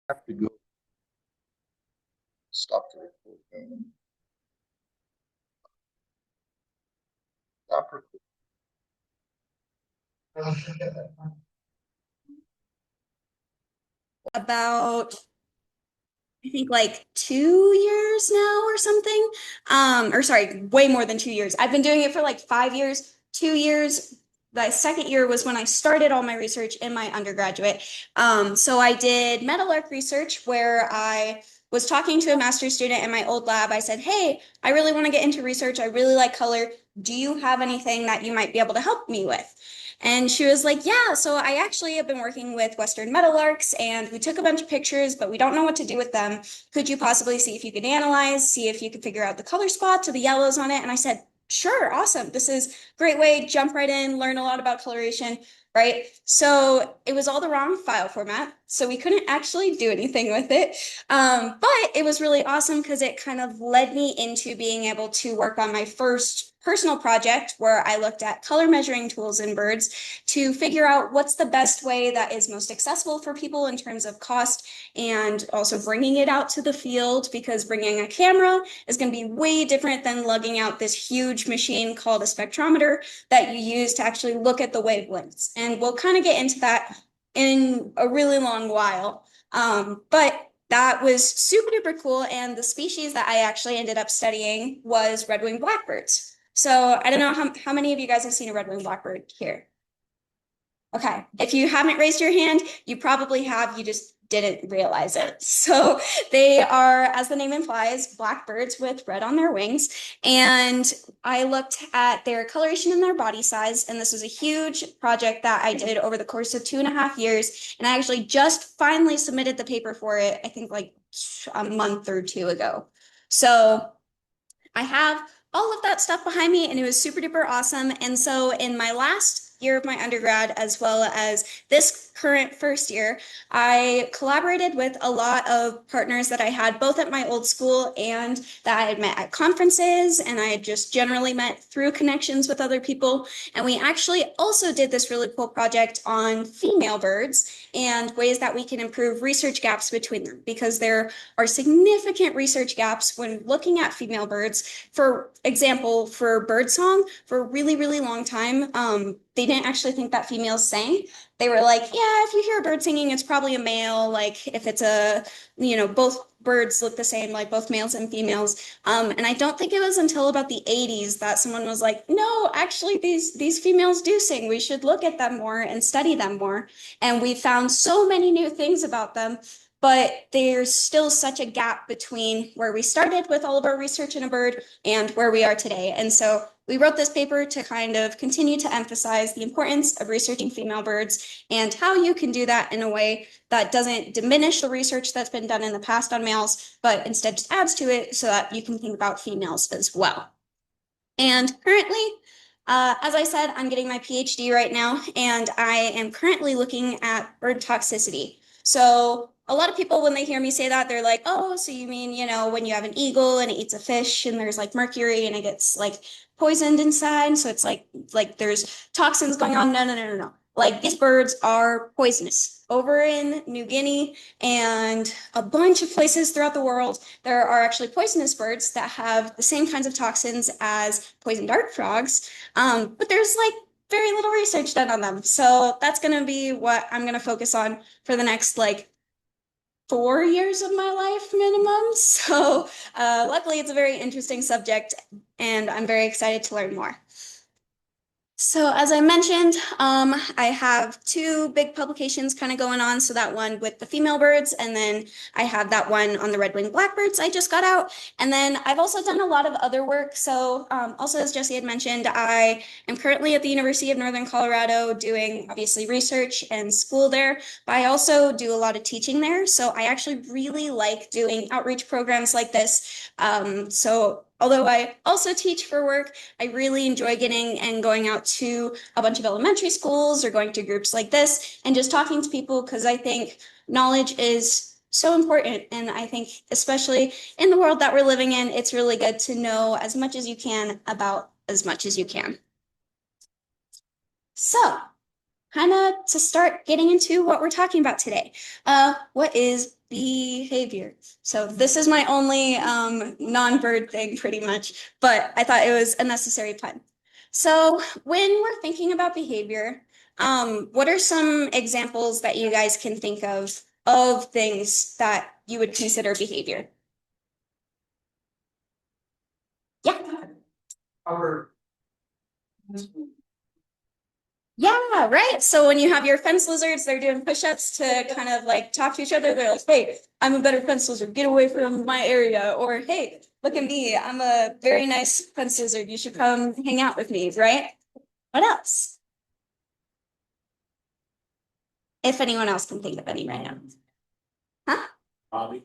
Have to go stop the recording. Stop recording. About I think like 2 years now or something. Or sorry, way more than 2 years. I've been doing it for like 5 years, 2 years. The second year was when I started all my research in my undergraduate. So I did metal arc research where I was talking to a master's student in my old lab. I said, "Hey, I really want to get into research. I really like color. Do you have anything that you might be able to help me with?" And she was like, "Yeah, so I actually have been working with Western meadowlarks and we took a bunch of pictures, but we don't know what to do with them. Could you possibly see if you could analyze, see if you could figure out the color spots or the yellows on it?" And I said, "Sure, awesome. This is a great way, jump right in, learn a lot about coloration." Right. So it was all the wrong file format. So we couldn't actually do anything with it. But it was really awesome because it kind of led me into being able to work on my first personal project where I looked at color measuring tools in birds to figure out what's the best way that is most accessible for people in terms of cost and also bringing it out to the field because bringing a camera is going to be way different than lugging out this huge machine called a spectrometer that you use to actually look at the wavelengths. And we'll kind of get into that in a really long while. But that was super duper cool. And the species that I actually ended up studying was red-winged blackbirds. So I don't know how many of you guys have seen a red-winged blackbird here. Okay. If you haven't raised your hand, you probably have, you just didn't realize it. So they are, as the name implies, blackbirds with red on their wings. And I looked at their coloration and their body size, and this was a huge project that I did over the course of 2.5 years. And I actually just finally submitted the paper for it, I think like a month or two ago. So I have all of that stuff behind me, and it was super duper awesome. And so, in my last year of my undergrad, as well as this current first year, I collaborated with a lot of partners that I had both at my old school and that I had met at conferences, and I had just generally met through connections with other people. And we actually also did this really cool project on female birds and ways that we can improve research gaps between them because there are significant research gaps when looking at female birds. For example, for birdsong, for a really, really long time, they didn't actually think that females sang. They were like, yeah, if you hear a bird singing, it's probably a male. Like if it's both birds look the same, like both males and females. And I don't think it was until about the 80s that someone was like, no, actually, these females do sing. We should look at them more and study them more. And we found so many new things about them, but there's still such a gap between where we started with all of our research in a bird and where we are today. And so we wrote this paper to kind of continue to emphasize the importance of researching female birds and how you can do that in a way that doesn't diminish the research that's been done in the past on males, but instead just adds to it so that you can think about females as well. And currently, as I said, I'm getting my PhD right now, and I am currently looking at bird toxicity. So a lot of people, when they hear me say that, they're like, oh, so you mean, when you have an eagle and it eats a fish and there's like mercury and it gets like poisoned inside. So it's like there's toxins going on. No, no, no, no, no. Like these birds are poisonous. Over in New Guinea and a bunch of places throughout the world, there are actually poisonous birds that have the same kinds of toxins as poison dart frogs. But there's like very little research done on them. So that's going to be what I'm going to focus on for the next like 4 years of my life minimum. So luckily, it's a very interesting subject, and I'm very excited to learn more. So as I mentioned, I have two big publications kind of going on. So that one with the female birds, and then I have that one on the red-winged blackbirds I just got out. And then I've also done a lot of other work. So also, as Jesse had mentioned, I am currently at the University of Northern Colorado doing obviously research and school there, but I also do a lot of teaching there. So I actually really like doing outreach programs like this. So although I also teach for work, I really enjoy getting and going out to a bunch of elementary schools or going to groups like this and just talking to people because I think knowledge is so important. And I think, especially in the world that we're living in, it's really good to know as much as you can about as much as you can. So, kind of to start getting into what we're talking about today. What is behavior? So this is my only non-bird thing pretty much, but I thought it was a necessary pun. So when we're thinking about behavior, what are some examples that you guys can think of things that you would consider behavior? Yeah. Our Yeah, right. So when you have your fence lizards, they're doing push-ups to kind of like talk to each other. They're like, hey, I'm a better fence lizard. Get away from my area. Or, hey, look at me. I'm a very nice fence lizard. You should come hang out with me, right? What else? If anyone else can think of any right now. Huh? hobby.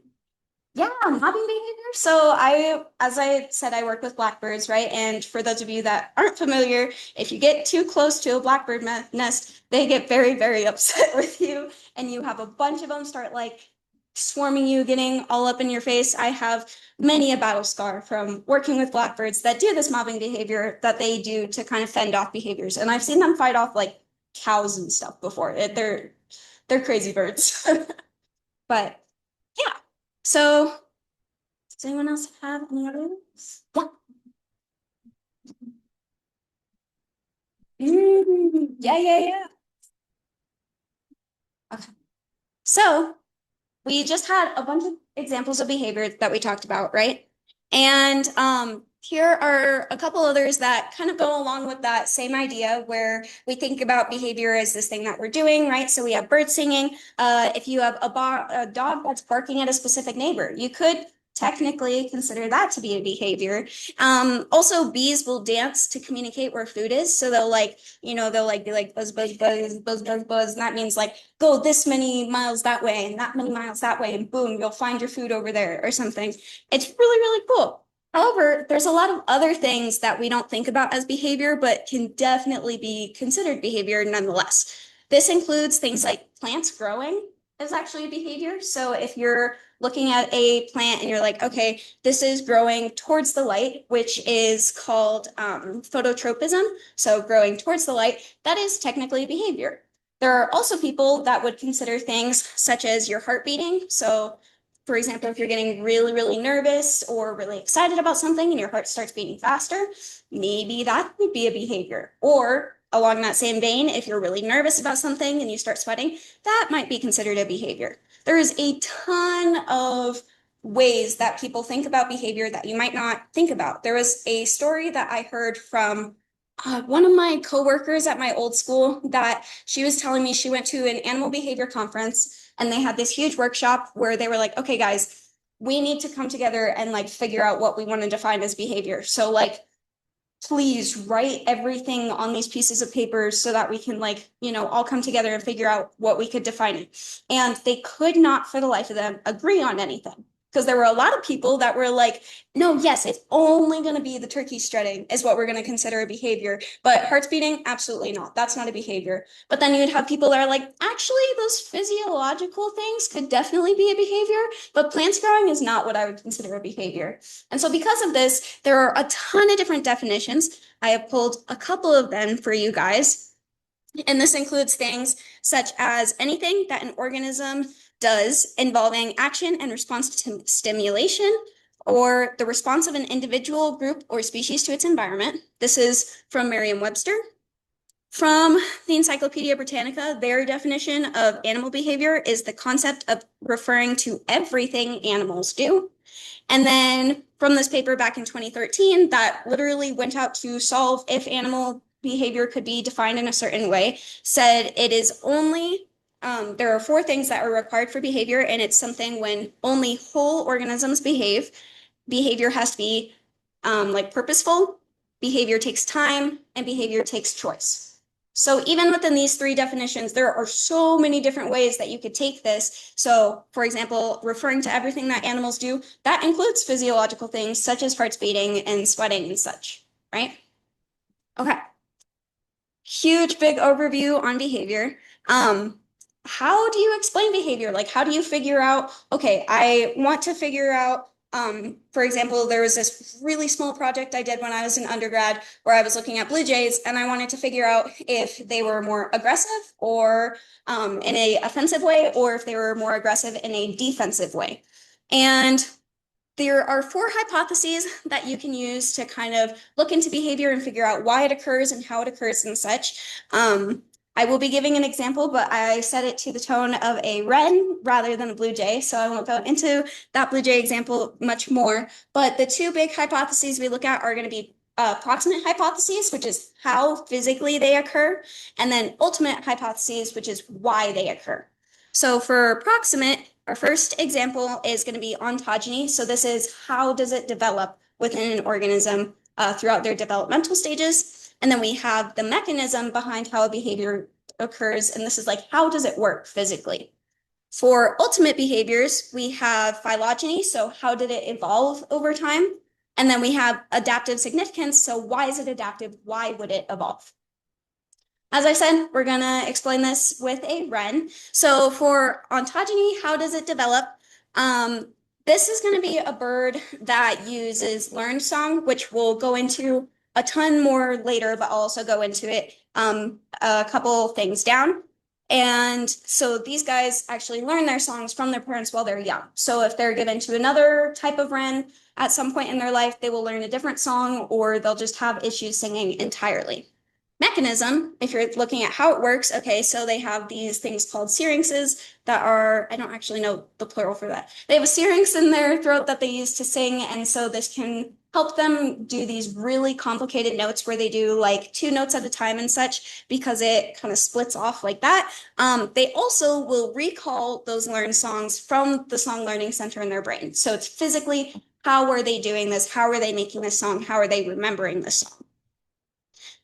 Yeah, mobbing behavior. As I said, I work with blackbirds, right? And for those of you that aren't familiar, if you get too close to a blackbird nest, they get very, very upset with you. And you have a bunch of them start like swarming you, getting all up in your face. I have many a battle scar from working with blackbirds that do this mobbing behavior that they do to kind of fend off behaviors. And I've seen them fight off like cows and stuff before. They're crazy birds. But yeah. So, does anyone else have any others? Yeah. Yeah. Okay. So, we just had a bunch of examples of behavior that we talked about, right? And here are a couple others that kind of go along with that same idea where we think about behavior as this thing that we're doing, right? So we have bird singing. If you have a dog that's barking at a specific neighbor, you could technically consider that to be a behavior. Also, bees will dance to communicate where food is. So they'll like, they'll like be like buzz, buzz, buzz, buzz, buzz, buzz. And that means like go this many miles that way and that many miles that way, and boom, you'll find your food over there or something. It's really, really cool. However, there's a lot of other things that we don't think about as behavior, but can definitely be considered behavior nonetheless. This includes things like plants growing is actually a behavior. So if you're looking at a plant and you're like, okay, this is growing towards the light, which is called phototropism. So growing towards the light, that is technically a behavior. There are also people that would consider things such as your heart beating. So for example, if you're getting really, really nervous or really excited about something and your heart starts beating faster, maybe that would be a behavior. Or along that same vein, if you're really nervous about something and you start sweating, that might be considered a behavior. There is a ton of ways that people think about behavior that you might not think about. There was a story that I heard from one of my coworkers at my old school that she was telling me she went to an animal behavior conference and they had this huge workshop where they were like, okay, guys, we need to come together and like figure out what we want to define as behavior. So like, please write everything on these pieces of paper so that we can like, all come together and figure out what we could define it. And they could not for the life of them agree on anything. Because there were a lot of people that were like, no, yes, it's only going to be the turkey strutting is what we're going to consider a behavior. But hearts beating, absolutely not. That's not a behavior. But then you'd have people that are like, actually, those physiological things could definitely be a behavior, but plants growing is not what I would consider a behavior. And so because of this, there are a ton of different definitions. I have pulled a couple of them for you guys. And this includes things such as anything that an organism does involving action and response to stimulation, or the response of an individual, group, or species to its environment. This is from Merriam-Webster. From the Encyclopedia Britannica, their definition of animal behavior is the concept of referring to everything animals do. And then from this paper back in 2013 that literally went out to solve if animal behavior could be defined in a certain way, said it is only, there are 4 things that are required for behavior, and it's something when only whole organisms behave. Behavior has to be like purposeful, behavior takes time, and behavior takes choice. So even within these 3 definitions, there are so many different ways that you could take this. So for example, referring to everything that animals do, that includes physiological things such as hearts beating and sweating and such, right? Okay. Huge big overview on behavior. How do you explain behavior? Like how do you figure out, okay, I want to figure out For example, there was this really small project I did when I was an undergrad where I was looking at blue jays and I wanted to figure out if they were more aggressive or in a offensive way, or if they were more aggressive in a defensive way. And there are 4 hypotheses that you can use to kind of look into behavior and figure out why it occurs and how it occurs and such. I will be giving an example, but I set it to the tone of a wren rather than a blue jay, so I won't go into that blue jay example much more. But the 2 big hypotheses we look at are going to be proximate hypotheses, which is how physically they occur, and then ultimate hypotheses, which is why they occur. So for proximate, our first example is going to be ontogeny. So this is how does it develop within an organism throughout their developmental stages. And then we have the mechanism behind how a behavior occurs. And this is like, how does it work physically? For ultimate behaviors, we have phylogeny. So how did it evolve over time? And then we have adaptive significance. So why is it adaptive? Why would it evolve? As I said, we're going to explain this with a wren. So for ontogeny, how does it develop? This is going to be a bird that uses learned song, which we'll go into a ton more later, but I'll also go into it a couple things down. And so these guys actually learn their songs from their parents while they're young. So if they're given to another type of wren at some point in their life, they will learn a different song or they'll just have issues singing entirely. Mechanism, if you're looking at how it works, okay, so they have these things called syrinxes that are, I don't actually know the plural for that. They have a syrinx in their throat that they use to sing, and so this can help them do these really complicated notes where they do like 2 notes at a time and such, because it kind of splits off like that. They also will recall those learned songs from the song learning center in their brain. So it's physically, how are they doing this? How are they making this song? How are they remembering this song?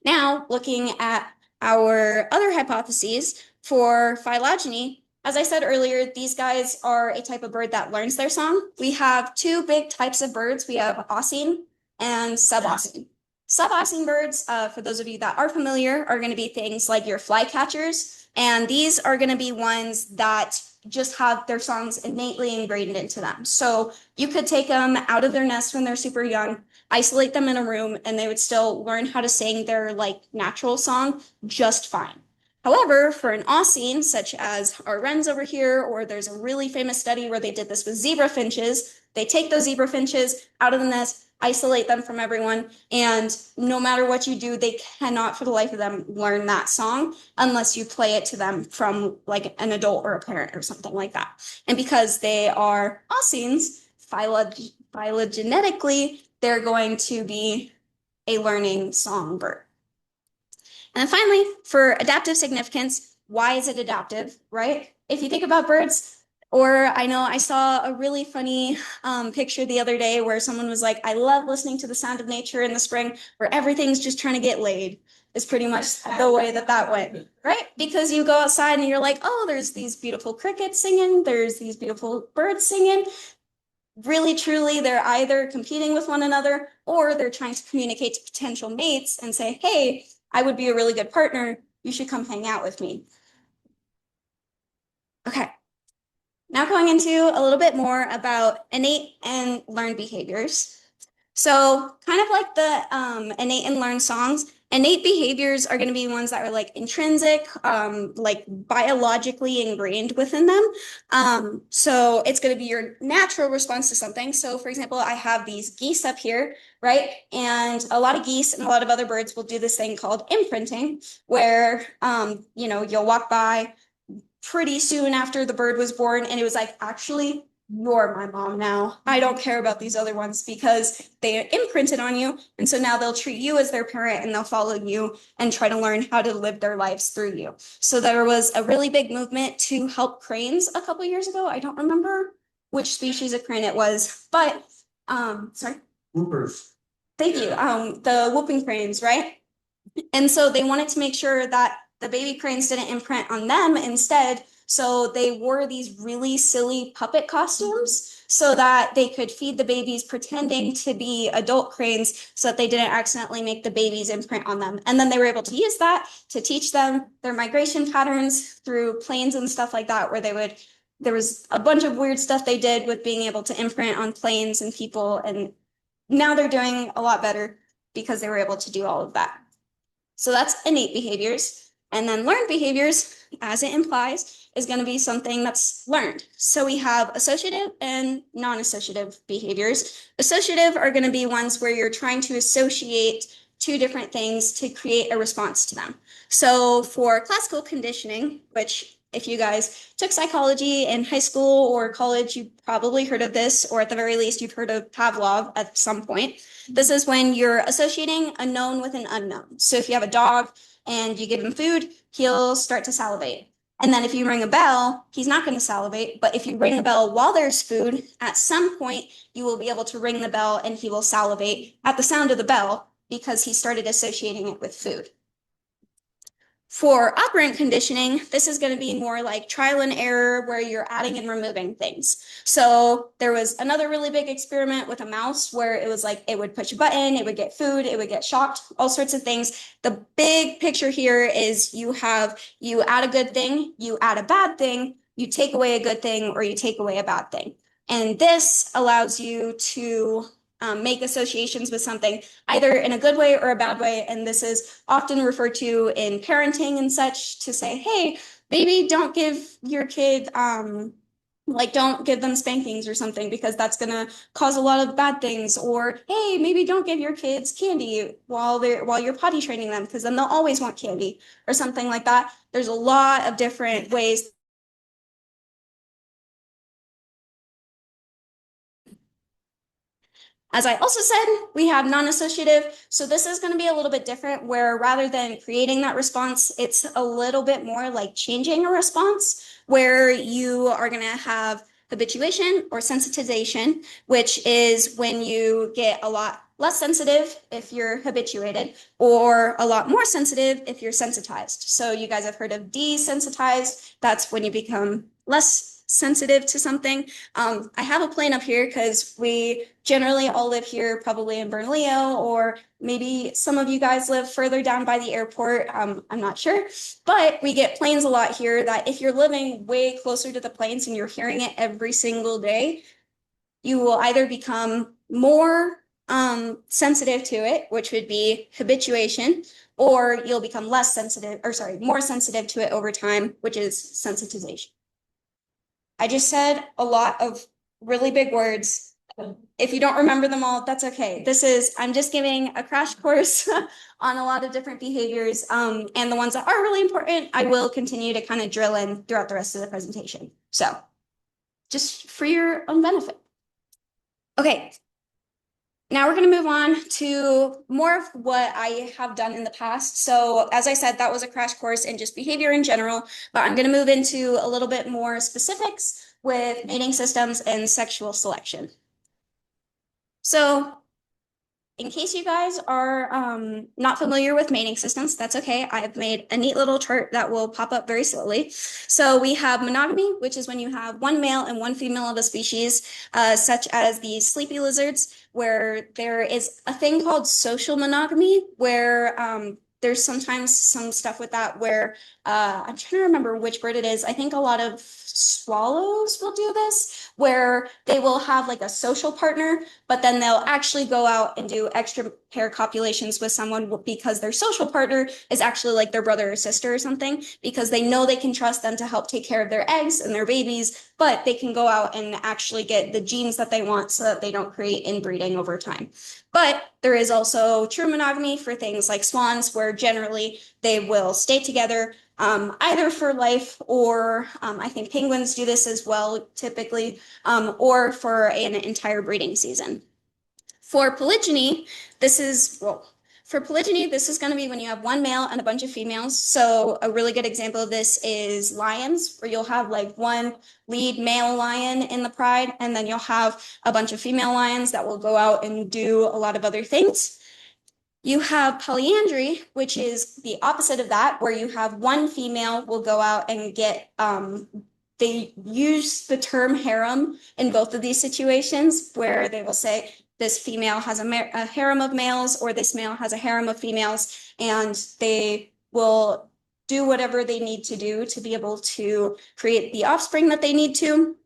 Now, looking at our other hypotheses for phylogeny, as I said earlier, these guys are a type of bird that learns their song. We have 2 big types of birds. We have Aucine and subaucine. Subaucine birds, for those of you that are familiar, are going to be things like your flycatchers, and these are going to be ones that just have their songs innately ingrained into them. So you could take them out of their nest when they're super young, isolate them in a room, and they would still learn how to sing their like natural song just fine. However, for an Aucine, such as our wrens over here, or there's a really famous study where they did this with zebra finches, they take those zebra finches out of the nest, isolate them from everyone, and no matter what you do, they cannot for the life of them learn that song unless you play it to them from like an adult or a parent or something like that. And because they are Aucines, phylogenetically, they're going to be a learning songbird. And then finally, for adaptive significance, why is it adaptive, right? If you think about birds, or I know I saw a really funny picture the other day where someone was like, I love listening to the sound of nature in the spring where everything's just trying to get laid, is pretty much the way that went, right? Because you go outside and you're like, oh, there's these beautiful crickets singing, there's these beautiful birds singing. Really, truly, they're either competing with one another or they're trying to communicate to potential mates and say, hey, I would be a really good partner. You should come hang out with me. Okay. Now going into a little bit more about innate and learned behaviors. So kind of like the innate and learned songs, innate behaviors are going to be ones that are like intrinsic, like biologically ingrained within them. So it's going to be your natural response to something. So for example, I have these geese up here, right? And a lot of geese and a lot of other birds will do this thing called imprinting, where, you'll walk by pretty soon after the bird was born and it was like, actually, you're my mom now. I don't care about these other ones because they imprinted on you. And so now they'll treat you as their parent and they'll follow you and try to learn how to live their lives through you. So there was a really big movement to help cranes a couple years ago. I don't remember which species of crane it was, but sorry. Whoopers. Thank you. The whooping cranes, right? And so they wanted to make sure that the baby cranes didn't imprint on them instead. So they wore these really silly puppet costumes so that they could feed the babies pretending to be adult cranes so that they didn't accidentally make the babies imprint on them. And then they were able to use that to teach them their migration patterns through planes and stuff like that, where they would there was a bunch of weird stuff they did with being able to imprint on planes and people, and now they're doing a lot better because they were able to do all of that. So that's innate behaviors. And then learned behaviors, as it implies, is going to be something that's learned. So we have associative and non-associative behaviors. Associative are going to be ones where you're trying to associate two different things to create a response to them. So for classical conditioning, which if you guys took psychology in high school or college, you probably heard of this, or at the very least, you've heard of Pavlov at some point. This is when you're associating a known with an unknown. So if you have a dog and you give him food, he'll start to salivate. And then if you ring a bell, he's not going to salivate. But if you ring a bell while there's food, at some point, you will be able to ring the bell and he will salivate at the sound of the bell because he started associating it with food. For operant conditioning, this is going to be more like trial and error where you're adding and removing things. So there was another really big experiment with a mouse where it was like it would push a button, it would get food, it would get shocked, all sorts of things. The big picture here is you add a good thing, you add a bad thing, you take away a good thing, or you take away a bad thing. And this allows you to make associations with something either in a good way or a bad way. And this is often referred to in parenting and such to say, hey, maybe don't give your kid, don't give them spankings or something because that's going to cause a lot of bad things. Or, hey, maybe don't give your kids candy while you're potty training them because then they'll always want candy or something like that. There's a lot of different ways. As I also said, we have non-associative. So this is going to be a little bit different where rather than creating that response, it's a little bit more like changing a response where you are going to have habituation or sensitization, which is when you get a lot less sensitive if you're habituated or a lot more sensitive if you're sensitized. So you guys have heard of desensitized. That's when you become less sensitive to something. I have a plane up here because we generally all live here, probably in Bernalillo, or maybe some of you guys live further down by the airport. I'm not sure, but we get planes a lot here that if you're living way closer to the planes and you're hearing it every single day, you will either become more sensitive to it, which would be habituation, or you'll become less sensitive, or sorry, more sensitive to it over time, which is sensitization. I just said a lot of really big words. If you don't remember them all, that's okay. I'm just giving a crash course on a lot of different behaviors. And the ones that are really important, I will continue to kind of drill in throughout the rest of the presentation. So just for your own benefit. Okay. Now we're going to move on to more of what I have done in the past. So as I said, that was a crash course in just behavior in general, but I'm going to move into a little bit more specifics with mating systems and sexual selection. So in case you guys are not familiar with mating systems, that's okay. I have made a neat little chart that will pop up very slowly. So we have monogamy, which is when you have one male and one female of a species, such as the sleepy lizards, where there is a thing called social monogamy, where there's sometimes some stuff with that where I'm trying to remember which bird it is. I think a lot of swallows will do this, where they will have like a social partner, but then they'll actually go out and do extra pair copulations with someone because their social partner is actually like their brother or sister or something, because they know they can trust them to help take care of their eggs and their babies, but they can go out and actually get the genes that they want so that they don't create inbreeding over time. But there is also true monogamy for things like swans, where generally they will stay together either for life or I think penguins do this as well, typically, or for an entire breeding season. For polygyny, this is going to be when you have one male and a bunch of females. So a really good example of this is lions, where you'll have like one lead male lion in the pride, and then you'll have a bunch of female lions that will go out and do a lot of other things. You have polyandry, which is the opposite of that, where you have one female will go out and get, they use the term harem in both of these situations, where they will say this female has a harem of males or this male has a harem of females, and they will do whatever they need to do to be able to create the offspring that they need to.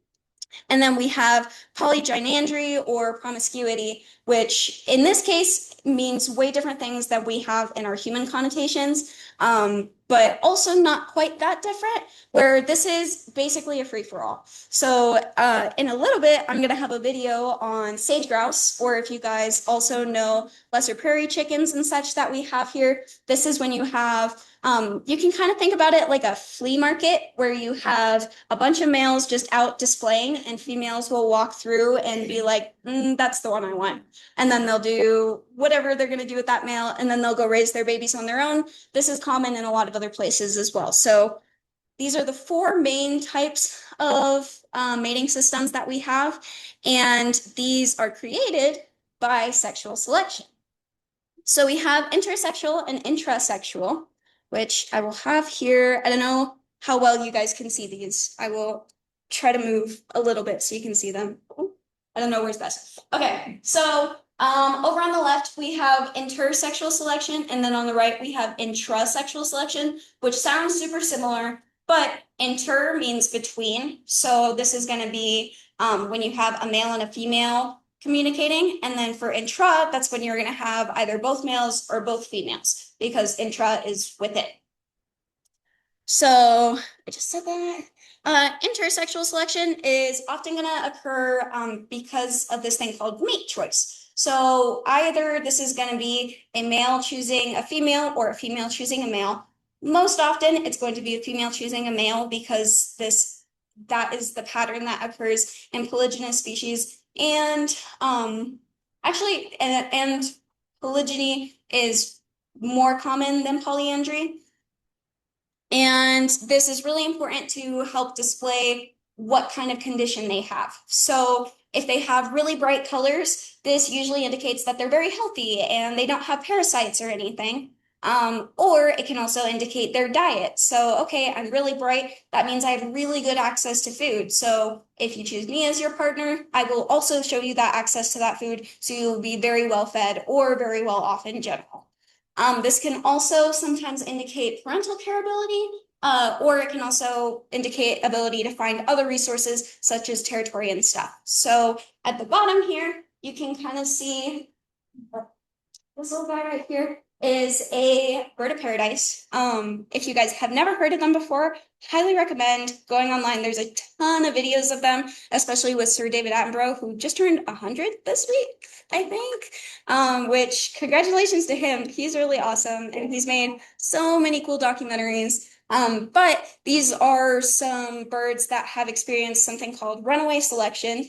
And then we have polygynandry or promiscuity, which in this case means way different things that we have in our human connotations, but also not quite that different, where this is basically a free-for-all. So in a little bit, I'm going to have a video on sage grouse, or if you guys also know lesser prairie chickens and such that we have here, this is when you have you can kind of think about it like a flea market where you have a bunch of males just out displaying and females will walk through and be like, that's the one I want. And then they'll do whatever they're going to do with that male, and then they'll go raise their babies on their own. This is common in a lot of other places as well. So these are the four main types of mating systems that we have, and these are created by sexual selection. So we have intersexual and intrasexual, which I will have here. I don't know how well you guys can see these. I will try to move a little bit so you can see them. I don't know where's best. Okay, so over on the left, we have intersexual selection, and then on the right, we have intrasexual selection, which sounds super similar, but inter means between. So this is going to be when you have a male and a female communicating, and then for intra, that's when you're going to have either both males or both females, because intra is within. So I just said that. Intersexual selection is often going to occur because of this thing called mate choice. So either this is going to be a male choosing a female or a female choosing a male. Most often it's going to be a female choosing a male because that is the pattern that occurs in polygynous species. And actually, and polygyny is more common than polyandry. And this is really important to help display what kind of condition they have. So if they have really bright colors, this usually indicates that they're very healthy and they don't have parasites or anything. Or it can also indicate their diet. So, okay, I'm really bright. That means I have really good access to food. So if you choose me as your partner, I will also show you that access to that food. So you'll be very well fed or very well off in general. This can also sometimes indicate parental care ability, or it can also indicate ability to find other resources such as territory and stuff. So at the bottom here, you can kind of see this little guy right here is a bird of paradise. If you guys have never heard of them before, highly recommend going online. There's a ton of videos of them, especially with Sir David Attenborough, who just turned 100 this week, I think, which congratulations to him. He's really awesome, and he's made so many cool documentaries. But these are some birds that have experienced something called runaway selection.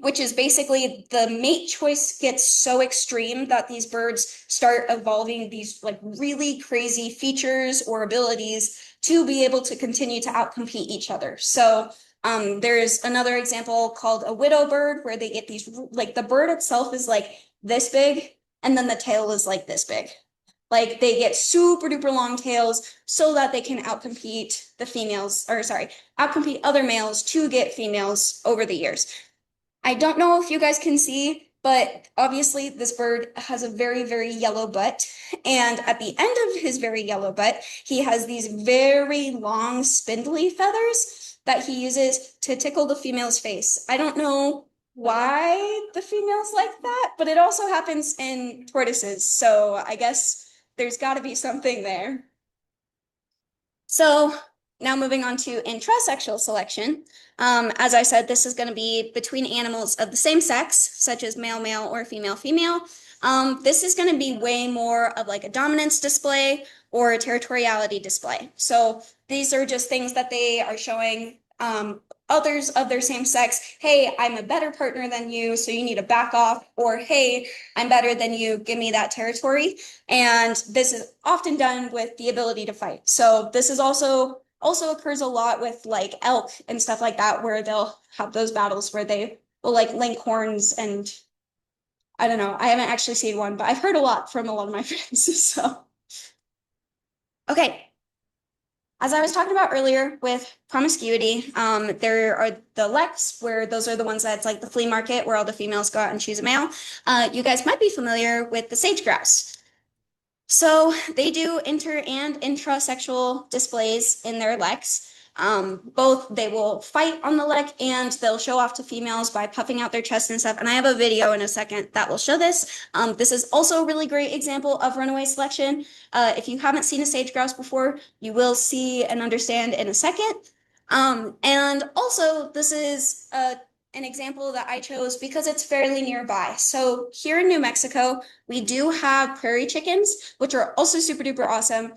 Which is basically the mate choice gets so extreme that these birds start evolving these like really crazy features or abilities to be able to continue to outcompete each other. So there's another example called a widow bird where they get these, like the bird itself is like this big and then the tail is like this big. Like they get super duper long tails so that they can outcompete the females, or sorry, outcompete other males to get females over the years. I don't know if you guys can see, but obviously this bird has a very, very yellow butt. And at the end of his very yellow butt, he has these very long spindly feathers that he uses to tickle the female's face. I don't know why the females like that, but it also happens in tortoises. So I guess there's got to be something there. So now moving on to intrasexual selection. As I said, this is going to be between animals of the same sex, such as male-male or female-female. This is going to be way more of like a dominance display or a territoriality display. So these are just things that they are showing others of their same sex. Hey, I'm a better partner than you, so you need to back off. Or hey, I'm better than you, give me that territory. And this is often done with the ability to fight. So this is also occurs a lot with like elk and stuff like that, where they'll have those battles where they will like link horns, and I don't know, I haven't actually seen one, but I've heard a lot from a lot of my friends. So okay, as I was talking about earlier with promiscuity, there are the leks, where those are the ones that's like the flea market where all the females go out and choose a male. You guys might be familiar with the sage grouse. So they do inter and intrasexual displays in their leks. Both they will fight on the lek and they'll show off to females by puffing out their chest and stuff. And I have a video in a second that will show this. This is also a really great example of runaway selection. If you haven't seen a sage grouse before, you will see and understand in a second. And also this is an example that I chose because it's fairly nearby. So here in New Mexico, we do have prairie chickens, which are also super duper awesome.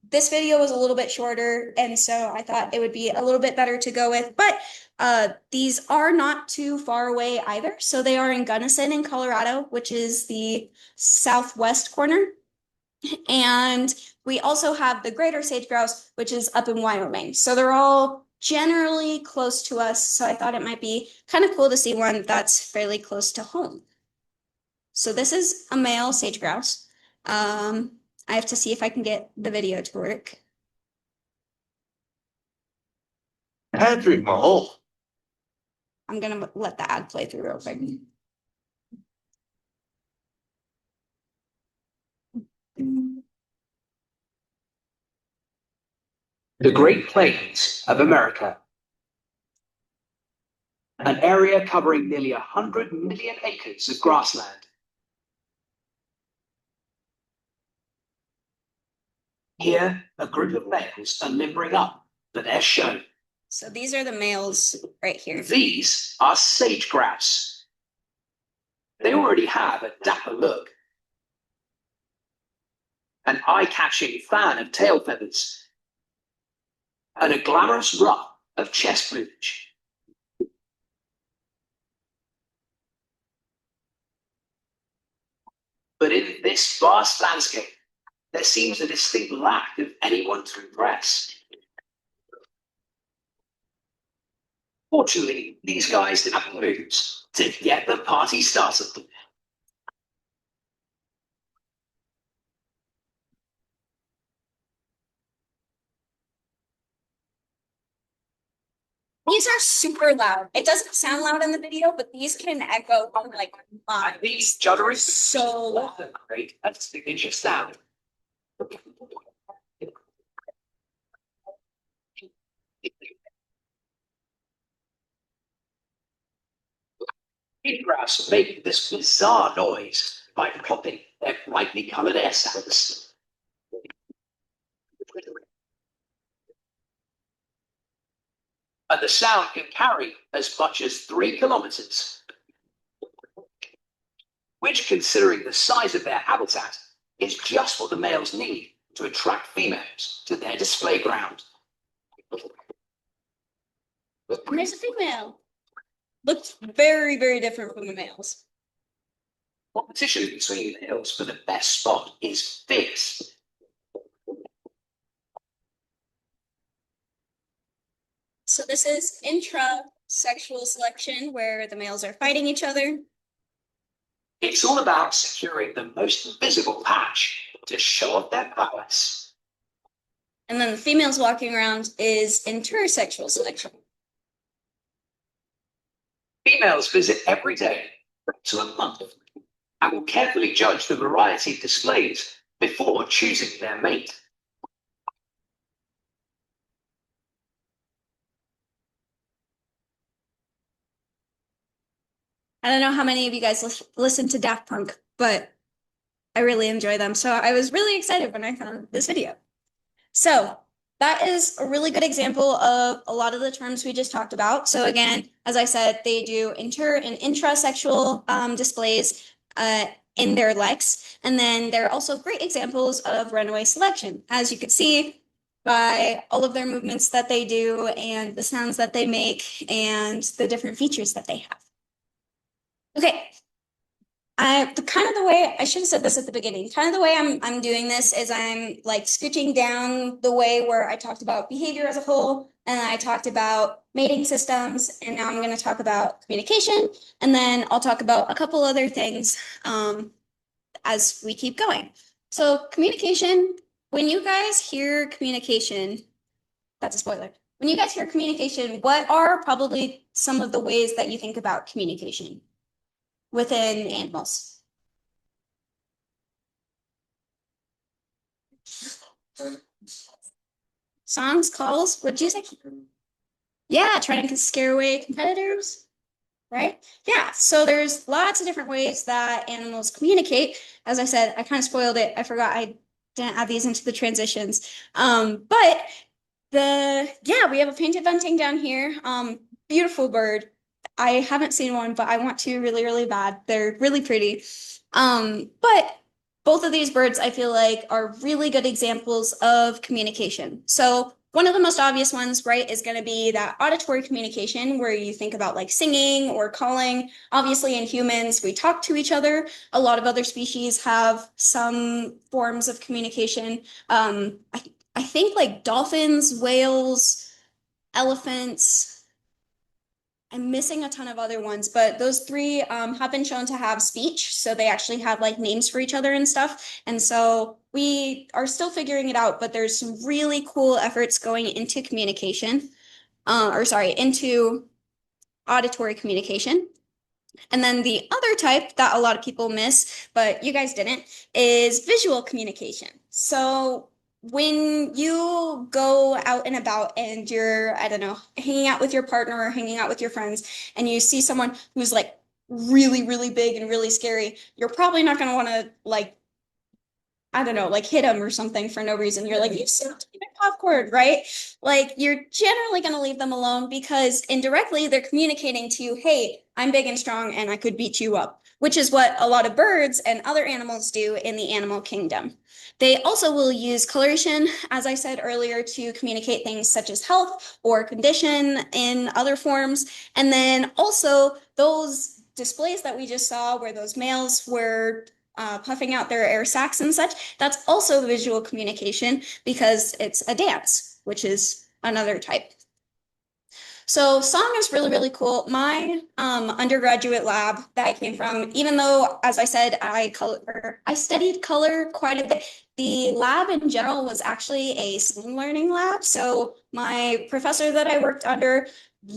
This video was a little bit shorter, and so I thought it would be a little bit better to go with, but these are not too far away either. So they are in Gunnison in Colorado, which is the southwest corner. And we also have the greater sage grouse, which is up in Wyoming. So they're all generally close to us. So I thought it might be kind of cool to see one that's fairly close to home. So this is a male sage grouse. I have to see if I can get the video to work. Patrick Mahal. I'm gonna let the ad play through real quick. The Great Plains of America, an area covering nearly 100 million acres of grassland. Here, a group of males are limbering up for their show. So these are the males right here. These are sage grouse. They already have a dapper look, an eye-catching fan of tail feathers, and a glamorous ruff of chest plumage. But in this vast landscape, there seems a distinct lack of anyone to impress. Fortunately, these guys have moves to get the party started. These are super loud. It doesn't sound loud in the video, but these can echo on like And these juddering so loud create a signature sound. Sage grouse make this bizarre noise by popping their brightly colored air sacs. And the sound can carry as much as 3 kilometers, which, considering the size of their habitat, is just what the males need to attract females to their display ground. And there's a female. Looks very, very different from the males. Competition between males for the best spot is fierce. So this is intra-sexual selection where the males are fighting each other. It's all about securing the most visible patch to show off their prowess. And then the females walking around is intersexual selection. Females visit every day for up to a month and will carefully judge the variety of displays before choosing their mate. I don't know how many of you guys listen to Daft Punk, but I really enjoy them. So I was really excited when I found this video. So that is a really good example of a lot of the terms we just talked about. So again, as I said, they do inter and intrasexual displays in their leks. And then they're also great examples of runaway selection. As you can see by all of their movements that they do and the sounds that they make and the different features that they have. Okay. The way I should have said this at the beginning, kind of the way I'm doing this is I'm like scooching down the way where I talked about behavior as a whole, and I talked about mating systems, and now I'm going to talk about communication, and then I'll talk about a couple other things as we keep going. So communication, when you guys hear communication, that's a spoiler. When you guys hear communication, what are probably some of the ways that you think about communication within animals? Songs, calls, what'd you say? Yeah, trying to scare away competitors, right? Yeah, so there's lots of different ways that animals communicate. As I said, I kind of spoiled it. I forgot I didn't add these into the transitions. But yeah, we have a painted bunting down here. Beautiful bird. I haven't seen one, but I want to really, really bad. They're really pretty. But both of these birds, I feel like, are really good examples of communication. So one of the most obvious ones, right, is going to be that auditory communication where you think about like singing or calling. Obviously, in humans, we talk to each other. A lot of other species have some forms of communication. I think like dolphins, whales, elephants. I'm missing a ton of other ones, but those three have been shown to have speech. So they actually have like names for each other and stuff. And so we are still figuring it out, but there's some really cool efforts going into communication, into auditory communication. And then the other type that a lot of people miss, but you guys didn't, is visual communication. So when you go out and about and you're, I don't know, hanging out with your partner or hanging out with your friends, and you see someone who's like really, really big and really scary, you're probably not going to want to like, I don't know, like hit them or something for no reason. You're like, you sucked my popcorn, right? Like you're generally going to leave them alone because indirectly they're communicating to you, hey, I'm big and strong and I could beat you up, which is what a lot of birds and other animals do in the animal kingdom. They also will use coloration, as I said earlier, to communicate things such as health or condition in other forms. And then also those displays that we just saw where those males were puffing out their air sacs and such, that's also visual communication because it's a dance, which is another type. So song is really, really cool. My undergraduate lab that I came from, even though, as I said, I studied color quite a bit, the lab in general was actually a song learning lab. So my professor that I worked under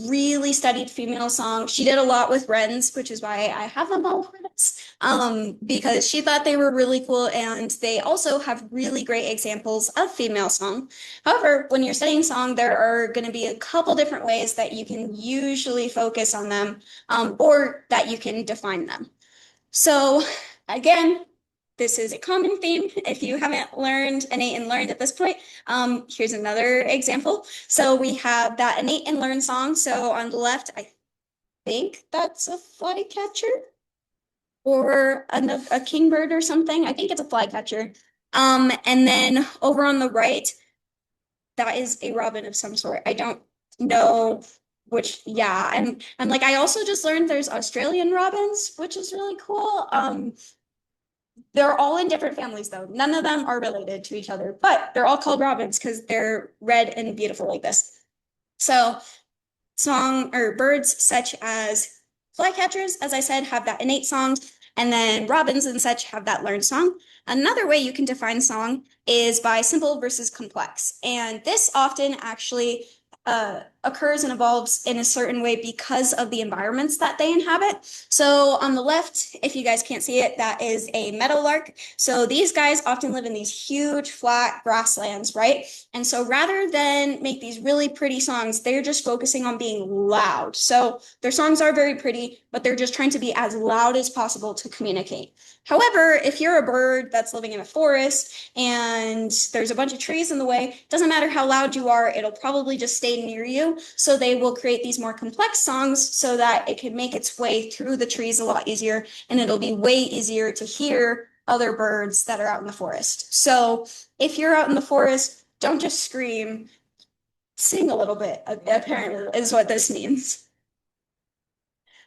really studied female song. She did a lot with wrens, which is why I have them all for this, because she thought they were really cool. And they also have really great examples of female song. However, when you're studying song, there are going to be a couple different ways that you can usually focus on them, or that you can define them. So again, this is a common theme. If you haven't learned innate and learned at this point, here's another example. So we have that innate and learned song. So on the left, I think that's a flycatcher or a kingbird or something. I think it's a flycatcher. And then over on the right, that is a robin of some sort. I don't know which, yeah. And I'm like, I also just learned there's Australian robins, which is really cool. They're all in different families though. None of them are related to each other, but they're all called robins because they're red and beautiful like this. So song or birds such as flycatchers, as I said, have that innate song, and then robins and such have that learned song. Another way you can define song is by simple versus complex. And this often actually occurs and evolves in a certain way because of the environments that they inhabit. So on the left, if you guys can't see it, that is a meadowlark. So these guys often live in these huge flat grasslands, right? And so rather than make these really pretty songs, they're just focusing on being loud. So their songs are very pretty, but they're just trying to be as loud as possible to communicate. However, if you're a bird that's living in a forest and there's a bunch of trees in the way, doesn't matter how loud you are, it'll probably just stay near you. So they will create these more complex songs so that it can make its way through the trees a lot easier, and it'll be way easier to hear other birds that are out in the forest. So if you're out in the forest, don't just scream, sing a little bit, apparently, is what this means.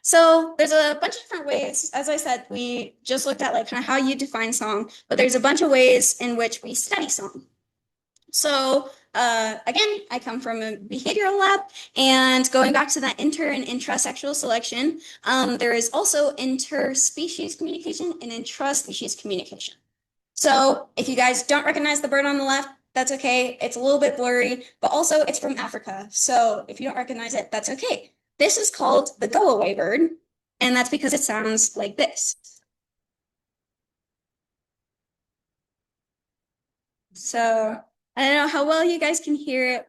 So there's a bunch of different ways. As I said, we just looked at like kind of how you define song, but there's a bunch of ways in which we study song. So again, I come from a behavioral lab, and going back to that inter and intrasexual selection, there is also interspecies communication and intraspecies communication. So if you guys don't recognize the bird on the left, that's okay. It's a little bit blurry, but also it's from Africa. So if you don't recognize it, that's okay. This is called the go-away bird, and that's because it sounds like this. So I don't know how well you guys can hear it,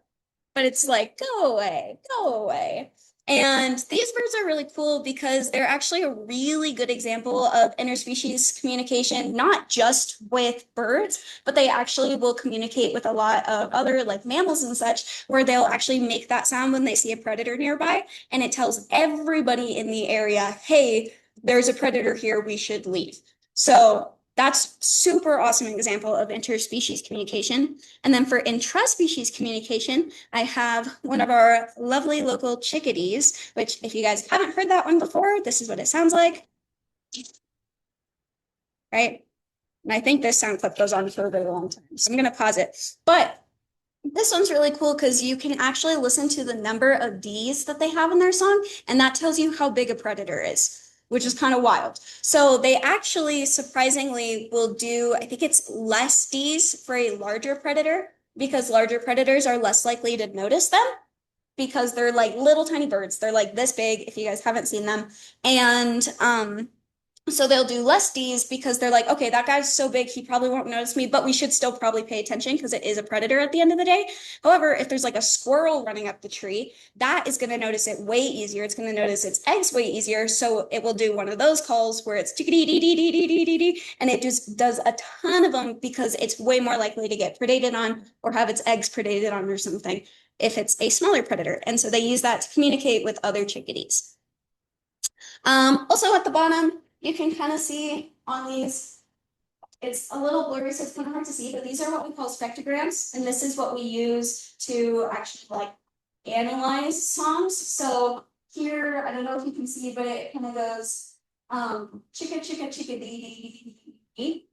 but it's like, go away, go away. And these birds are really cool because they're actually a really good example of interspecies communication, not just with birds, but they actually will communicate with a lot of other like mammals and such, where they'll actually make that sound when they see a predator nearby. And it tells everybody in the area, hey, there's a predator here, we should leave. So that's super awesome example of interspecies communication. And then for intraspecies communication, I have one of our lovely local chickadees, which if you guys haven't heard that one before, this is what it sounds like. Right? And I think this sound clip goes on for a very long time. So I'm going to pause it. But this one's really cool because you can actually listen to the number of Ds that they have in their song, and that tells you how big a predator is, which is kind of wild. So they actually surprisingly will do, I think it's less Ds for a larger predator because larger predators are less likely to notice them because they're like little tiny birds. They're like this big if you guys haven't seen them. And so they'll do less Ds because they're like, okay, that guy's so big, he probably won't notice me, but we should still probably pay attention because it is a predator at the end of the day. However, if there's like a squirrel running up the tree, that is going to notice it way easier. It's going to notice its eggs way easier. So it will do one of those calls where it's tickety-dee-dee-dee-dee-dee-dee, and it just does a ton of them because it's way more likely to get predated on or have its eggs predated on or something if it's a smaller predator. And so they use that to communicate with other chickadees. Also at the bottom, you can kind of see on these, it's a little blurry, so it's kind of hard to see, but these are what we call spectrograms. And this is what we use to actually like analyze songs. So here, I don't know if you can see, but it kind of goes chicka, chicka, chicka, dee, dee, dee, dee.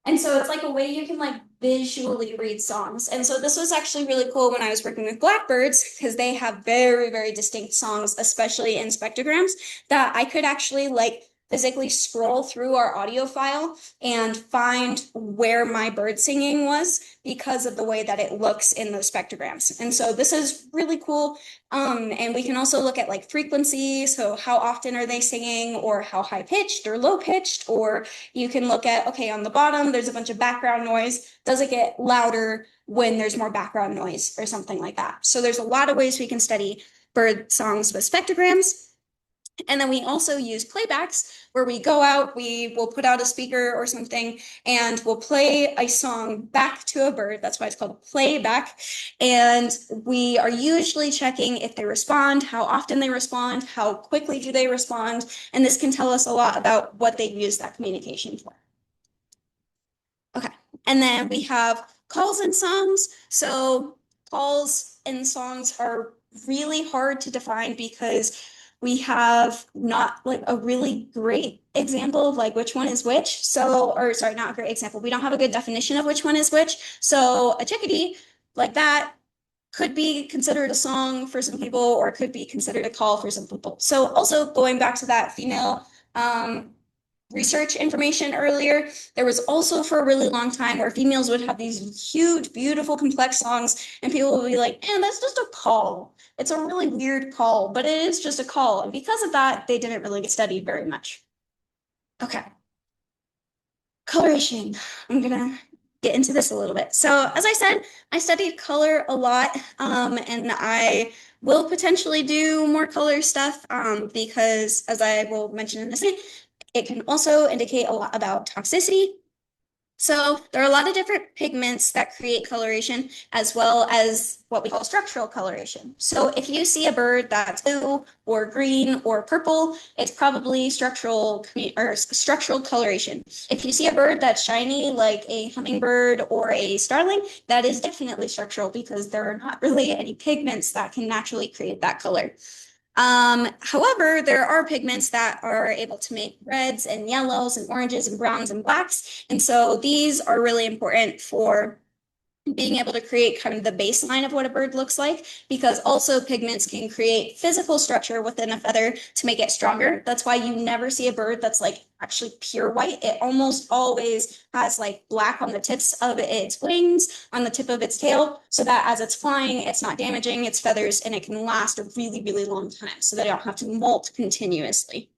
And so it's like a way you can like visually read songs. And so this was actually really cool when I was working with Blackbirds because they have very, very distinct songs, especially in spectrograms, that I could actually like physically scroll through our audio file and find where my bird singing was because of the way that it looks in those spectrograms. And so this is really cool. And we can also look at like frequency. So how often are they singing, or how high pitched or low pitched, or you can look at, okay, on the bottom, there's a bunch of background noise. Does it get louder when there's more background noise or something like that? So there's a lot of ways we can study bird songs with spectrograms. And then we also use playbacks where we go out, we will put out a speaker or something, and we'll play a song back to a bird. That's why it's called playback. And we are usually checking if they respond, how often they respond, how quickly do they respond. And this can tell us a lot about what they use that communication for. Okay, and then we have calls and songs. So calls and songs are really hard to define because we have not like a really great example of like which one is which. So, or sorry, not a great example. We don't have a good definition of which one is which. So a chickadee like that could be considered a song for some people, or could be considered a call for some people. So also going back to that female research information earlier, there was also for a really long time where females would have these huge, beautiful, complex songs, and people would be like, man, that's just a call. It's a really weird call, but it is just a call. And because of that, they didn't really get studied very much. Okay. Coloration. I'm gonna get into this a little bit. So as I said, I studied color a lot, and I will potentially do more color stuff because, as I will mention in a second, it can also indicate a lot about toxicity. So there are a lot of different pigments that create coloration, as well as what we call structural coloration. So if you see a bird that's blue or green or purple, it's probably structural coloration. If you see a bird that's shiny, like a hummingbird or a starling, that is definitely structural because there are not really any pigments that can naturally create that color. However, there are pigments that are able to make reds and yellows and oranges and browns and blacks. And so these are really important for being able to create kind of the baseline of what a bird looks like, because also pigments can create physical structure within a feather to make it stronger. That's why you never see a bird that's like actually pure white. It almost always has like black on the tips of its wings, on the tip of its tail, so that as it's flying, it's not damaging its feathers and it can last a really, really long time so they don't have to molt continuously.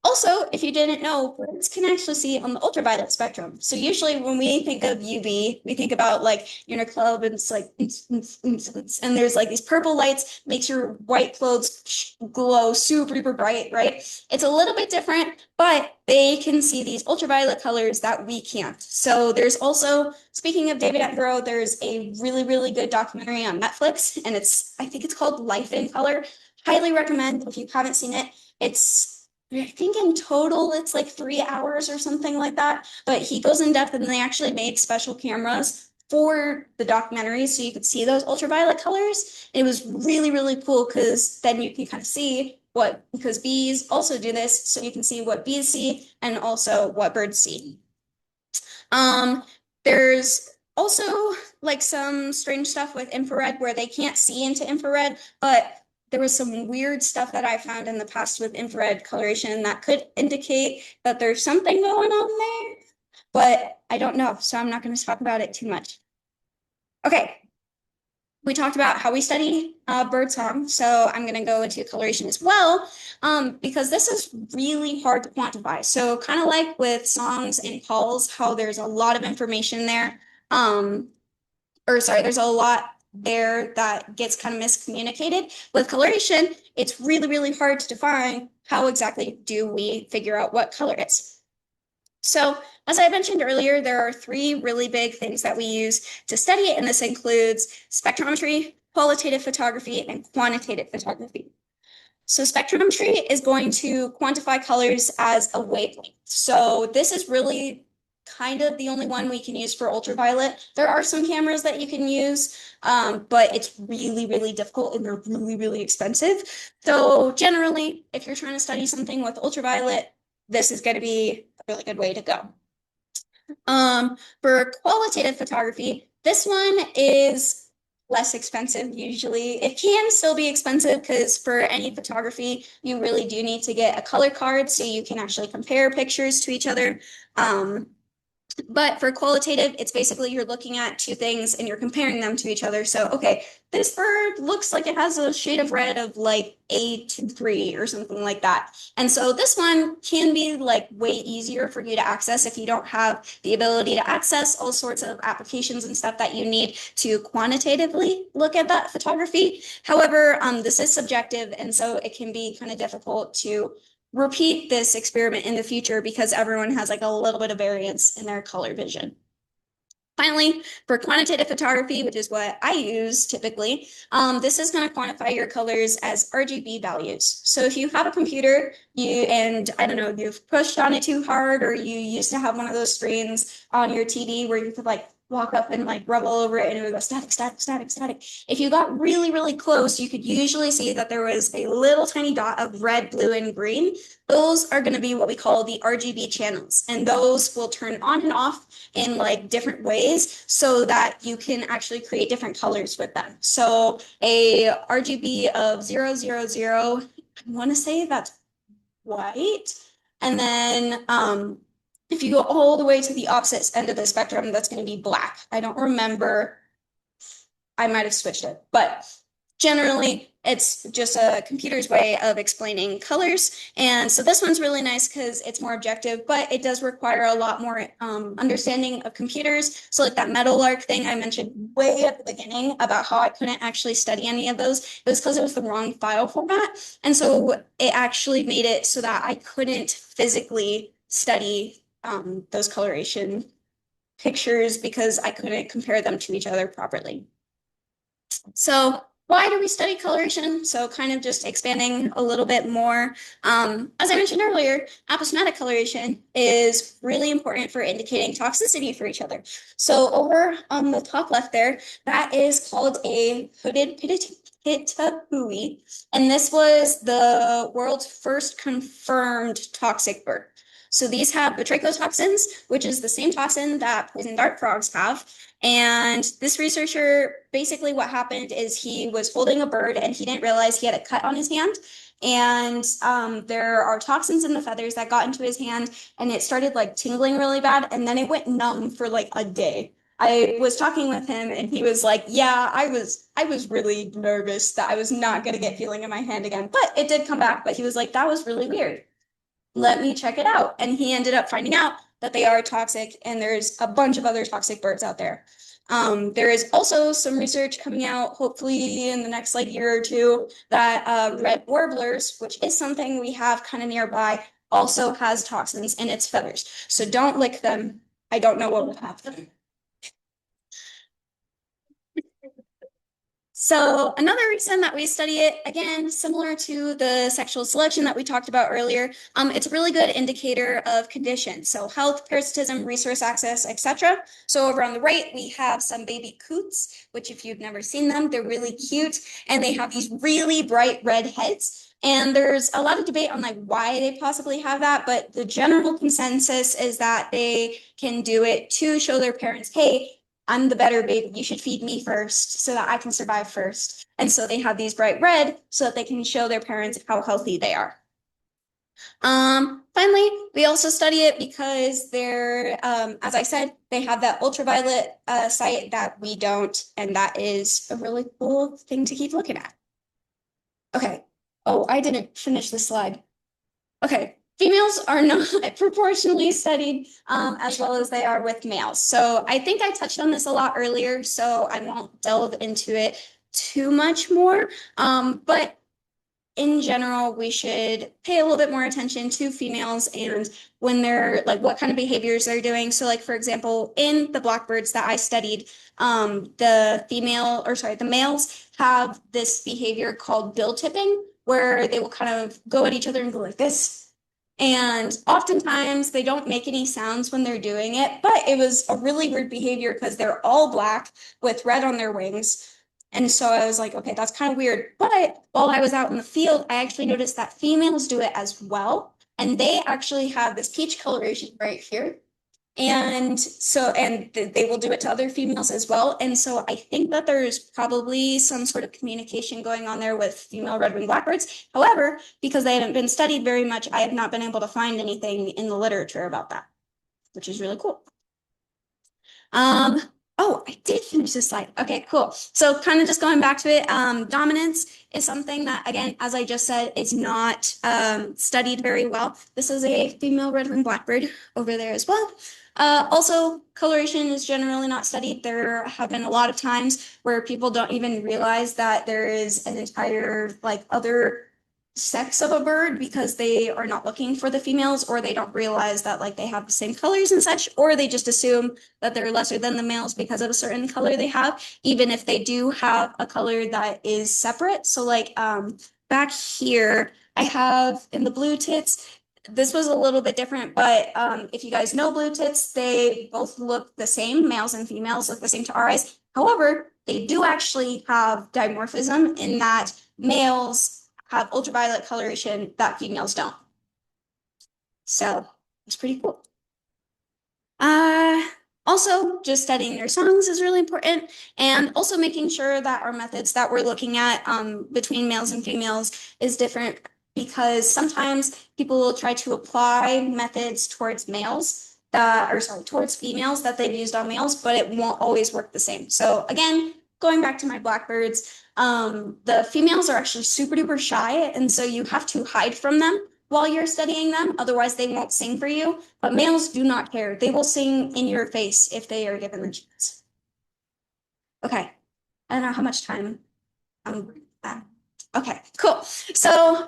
Also, if you didn't know, birds can actually see on the ultraviolet spectrum. So usually when we think of UV, we think about like you're in a club and it's like, and there's like these purple lights, makes your white clothes glow super duper bright, right? It's a little bit different, but they can see these ultraviolet colors that we can't. So there's also, speaking of David Attenborough, there's a really, really good documentary on Netflix, and I think it's called Life in Color. Highly recommend if you haven't seen it. I think in total it's like 3 hours or something like that. But he goes in depth, and they actually made special cameras for the documentary so you could see those ultraviolet colors. It was really, really cool because then you can kind of see because bees also do this, so you can see what bees see and also what birds see. There's also like some strange stuff with infrared where they can't see into infrared, but there was some weird stuff that I found in the past with infrared coloration that could indicate that there's something going on there, but I don't know, so I'm not going to talk about it too much. Okay, we talked about how we study bird song, so I'm going to go into coloration as well, because this is really hard to quantify. So kind of like with songs and calls, how there's a lot of information there, there's a lot there that gets kind of miscommunicated. With coloration, it's really, really hard to define how exactly do we figure out what color it is. So as I mentioned earlier, there are three really big things that we use to study it, and this includes spectrometry, qualitative photography, and quantitative photography. So spectrometry is going to quantify colors as a wavelength. So this is really kind of the only one we can use for ultraviolet. There are some cameras that you can use, but it's really, really difficult and they're really, really expensive. So generally, if you're trying to study something with ultraviolet, this is going to be a really good way to go. For qualitative photography, this one is less expensive usually. It can still be expensive because for any photography, you really do need to get a color card so you can actually compare pictures to each other. But for qualitative, it's basically you're looking at two things and you're comparing them to each other. So, okay, this bird looks like it has a shade of red of like 8 to 3 or something like that. And so this one can be like way easier for you to access if you don't have the ability to access all sorts of applications and stuff that you need to quantitatively look at that photography. However, this is subjective, and so it can be kind of difficult to repeat this experiment in the future because everyone has like a little bit of variance in their color vision. Finally, for quantitative photography, which is what I use typically, this is going to quantify your colors as RGB values. So if you have a computer, and I don't know, you've pushed on it too hard, or you used to have one of those screens on your TV where you could like walk up and like rub all over it and it would go static, static, static, static. If you got really, really close, you could usually see that there was a little tiny dot of red, blue, and green. Those are going to be what we call the RGB channels, and those will turn on and off in like different ways so that you can actually create different colors with them. So a RGB of 000, I want to say that's white. And then if you go all the way to the opposite end of the spectrum, that's going to be black. I don't remember. I might have switched it, but generally it's just a computer's way of explaining colors. And so this one's really nice because it's more objective, but it does require a lot more understanding of computers. So like that Meadowlark thing I mentioned way at the beginning about how I couldn't actually study any of those, it was because it was the wrong file format. And so it actually made it so that I couldn't physically study those coloration pictures because I couldn't compare them to each other properly. So why do we study coloration? So kind of just expanding a little bit more. As I mentioned earlier, aposematic coloration is really important for indicating toxicity for each other. So over on the top left there, that is called a hooded Pitahui, and this was the world's first confirmed toxic bird. So these have batrachotoxins, which is the same toxin that poison dart frogs have. And this researcher, basically what happened is he was holding a bird and he didn't realize he had a cut on his hand. And there are toxins in the feathers that got into his hand, and it started like tingling really bad, and then it went numb for like a day. I was talking with him and he was like, yeah, I was really nervous that I was not going to get feeling in my hand again, but it did come back. But he was like, that was really weird. let me check it out. And he ended up finding out that they are toxic, and there's a bunch of other toxic birds out there. There is also some research coming out, hopefully in the next like year or two, that red warblers, which is something we have kind of nearby, also has toxins in its feathers. So don't lick them. I don't know what will happen. So another reason that we study it, again, similar to the sexual selection that we talked about earlier, it's a really good indicator of condition. So health, parasitism, resource access, etc. So over on the right, we have some baby coots, which if you've never seen them, they're really cute. And they have these really bright red heads. And there's a lot of debate on like why they possibly have that, but the general consensus is that they can do it to show their parents, hey, I'm the better baby. You should feed me first so that I can survive first. And so they have these bright red so that they can show their parents how healthy they are. Finally, we also study it because they're, as I said, they have that ultraviolet sight that we don't, and that is a really cool thing to keep looking at. Okay. Oh, I didn't finish the slide. Okay. Females are not proportionally studied as well as they are with males. So I think I touched on this a lot earlier, so I won't delve into it too much more. But in general, we should pay a little bit more attention to females and when they're like what kind of behaviors they're doing. So like, for example, in the blackbirds that I studied, the males have this behavior called bill tipping, where they will kind of go at each other and go like this. And oftentimes they don't make any sounds when they're doing it, but it was a really weird behavior because they're all black with red on their wings. And so I was like, okay, that's kind of weird. But while I was out in the field, I actually noticed that females do it as well. And they actually have this peach coloration right here. And so, they will do it to other females as well. And so I think that there's probably some sort of communication going on there with female red-winged blackbirds. However, because they haven't been studied very much, I have not been able to find anything in the literature about that, which is really cool. Oh, I did finish this slide. Okay, cool. So kind of just going back to it, dominance is something that, again, as I just said, is not studied very well. This is a female red-winged blackbird over there as well. Also, coloration is generally not studied. There have been a lot of times where people don't even realize that there is an entire like other sex of a bird because they are not looking for the females, or they don't realize that like they have the same colors and such, or they just assume that they're lesser than the males because of a certain color they have, even if they do have a color that is separate. So like back here, I have in the blue tits, this was a little bit different, but if you guys know blue tits, they both look the same. Males and females look the same to our eyes. However, they do actually have dimorphism in that males have ultraviolet coloration that females don't. So it's pretty cool. Also, just studying their songs is really important, and also making sure that our methods that we're looking at between males and females is different, because sometimes people will try to apply methods towards towards females that they've used on males, but it won't always work the same. So again, going back to my blackbirds, the females are actually super duper shy, and so you have to hide from them while you're studying them. Otherwise, they won't sing for you. But males do not care. They will sing in your face if they are given the chance. Okay. I don't know how much time okay, cool. So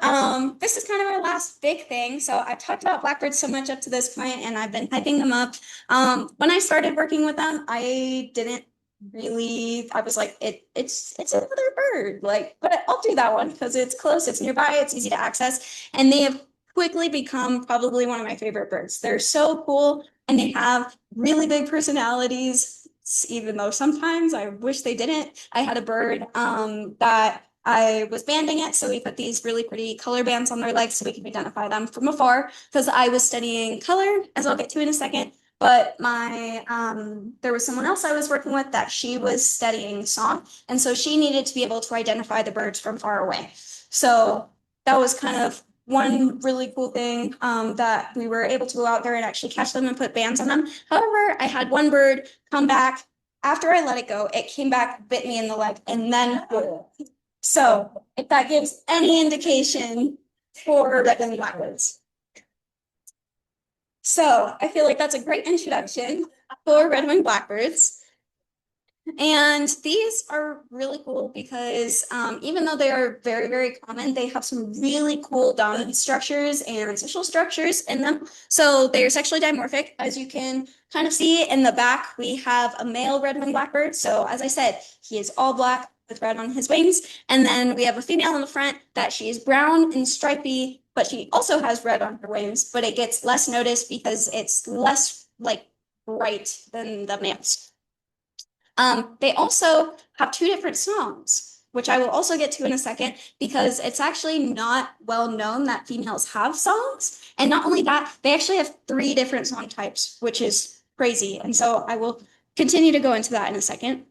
this is kind of our last big thing. So I've talked about blackbirds so much up to this point, and I've been hyping them up. When I started working with them, I was like, it's another bird, like, but I'll do that one because it's close, it's nearby, it's easy to access, and they have quickly become probably one of my favorite birds. They're so cool, and they have really big personalities, even though sometimes I wish they didn't. I had a bird that I was banding it, so we put these really pretty color bands on their legs so we can identify them from afar, because I was studying color, as I'll get to in a second. But there was someone else I was working with that she was studying song, and so she needed to be able to identify the birds from far away. So that was kind of one really cool thing, that we were able to go out there and actually catch them and put bands on them. However, I had one bird come back after I let it go. It came back, bit me in the leg, and then so if that gives any indication for red-winged blackbirds. So I feel like that's a great introduction for red-winged blackbirds. And these are really cool because even though they are very, very common, they have some really cool dominant structures and social structures in them. So they're sexually dimorphic. As you can kind of see in the back, we have a male red-winged blackbird. So as I said, he is all black with red on his wings. And then we have a female in the front that she is brown and stripy, but she also has red on her wings, but it gets less noticed because it's less like bright than the males. They also have two different songs, which I will also get to in a second, because it's actually not well known that females have songs. And not only that, they actually have three different song types, which is crazy. And so I will continue to go into that in a second.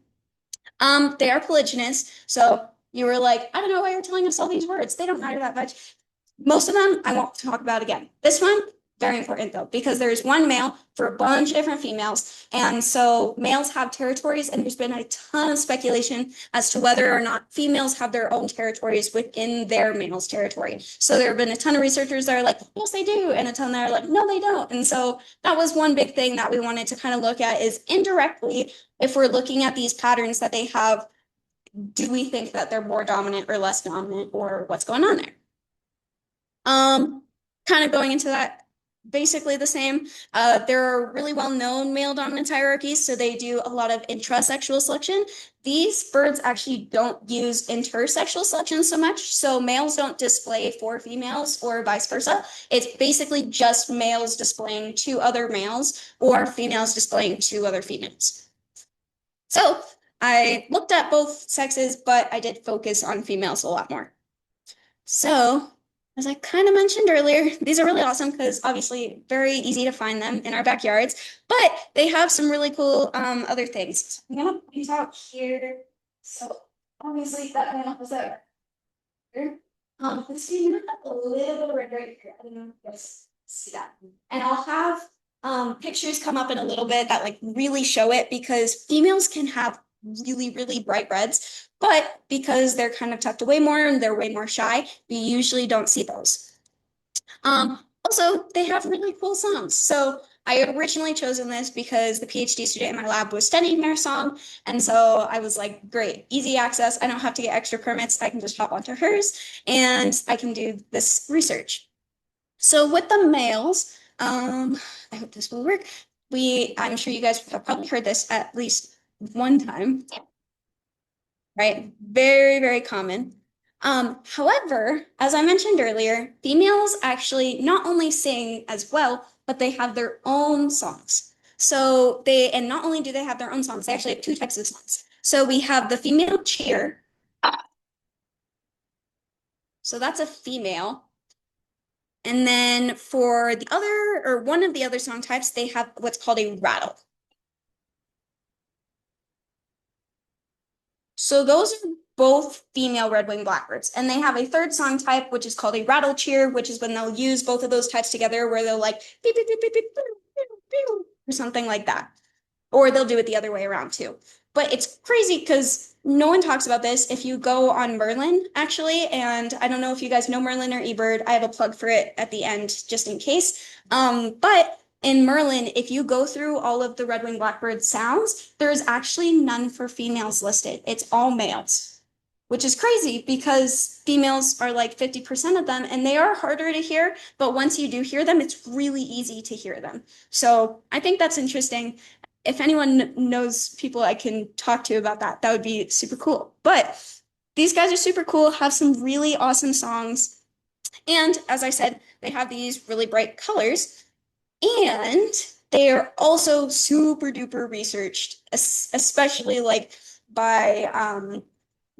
They are polygynous. So you were like, I don't know why you're telling us all these words. They don't matter that much. Most of them I won't talk about again. This one, very important though, because there's one male for a bunch of different females. And so males have territories, and there's been a ton of speculation as to whether or not females have their own territories within their male's territory. So there have been a ton of researchers that are like, yes, they do, and a ton that are like, no, they don't. And so that was one big thing that we wanted to kind of look at is indirectly, if we're looking at these patterns that they have, do we think that they're more dominant or less dominant, or what's going on there? Kind of going into that, basically the same. There are really well-known male dominance hierarchies, so they do a lot of intrasexual selection. These birds actually don't use intersexual selection so much, so males don't display for females or vice versa. It's basically just males displaying to other males or females displaying to other females. So I looked at both sexes, but I did focus on females a lot more. So as I kind of mentioned earlier, these are really awesome because obviously very easy to find them in our backyards, but they have some really cool other things. I'm gonna put these out here. So obviously that one was there. This one has a little bit of red right here. I don't know if you guys see that. And I'll have pictures come up in a little bit that like really show it, because females can have really, really bright reds, but because they're kind of tucked away more and they're way more shy, we usually don't see those. Also, they have really cool songs. So I had originally chosen this because the PhD student in my lab was studying their song. And so I was like, great, easy access. I don't have to get extra permits. I can just hop onto hers and I can do this research. So with the males, I hope this will work. I'm sure you guys have probably heard this at least one time, right? Very, very common. However, as I mentioned earlier, females actually not only sing as well, but they have their own songs. So and not only do they have their own songs, they actually have two types of songs. So we have the female cheer. So that's a female. And then for the other, or one of the other song types, they have what's called a rattle. So those are both female red-winged blackbirds. And they have a third song type, which is called a rattle cheer, which is when they'll use both of those types together, where they'll like beep, beep, beep, beep, beep, beep, beep, beep, or something like that. Or they'll do it the other way around too. But it's crazy because no one talks about this. If you go on Merlin, actually, and I don't know if you guys know Merlin or eBird, I have a plug for it at the end just in case. But in Merlin, if you go through all of the red-winged blackbird sounds, there's actually none for females listed. It's all males, which is crazy because females are like 50% of them, and they are harder to hear. But once you do hear them, it's really easy to hear them. So I think that's interesting. If anyone knows people I can talk to about that, that would be super cool. But these guys are super cool, have some really awesome songs. And as I said, they have these really bright colors. And they are also super duper researched, especially like by,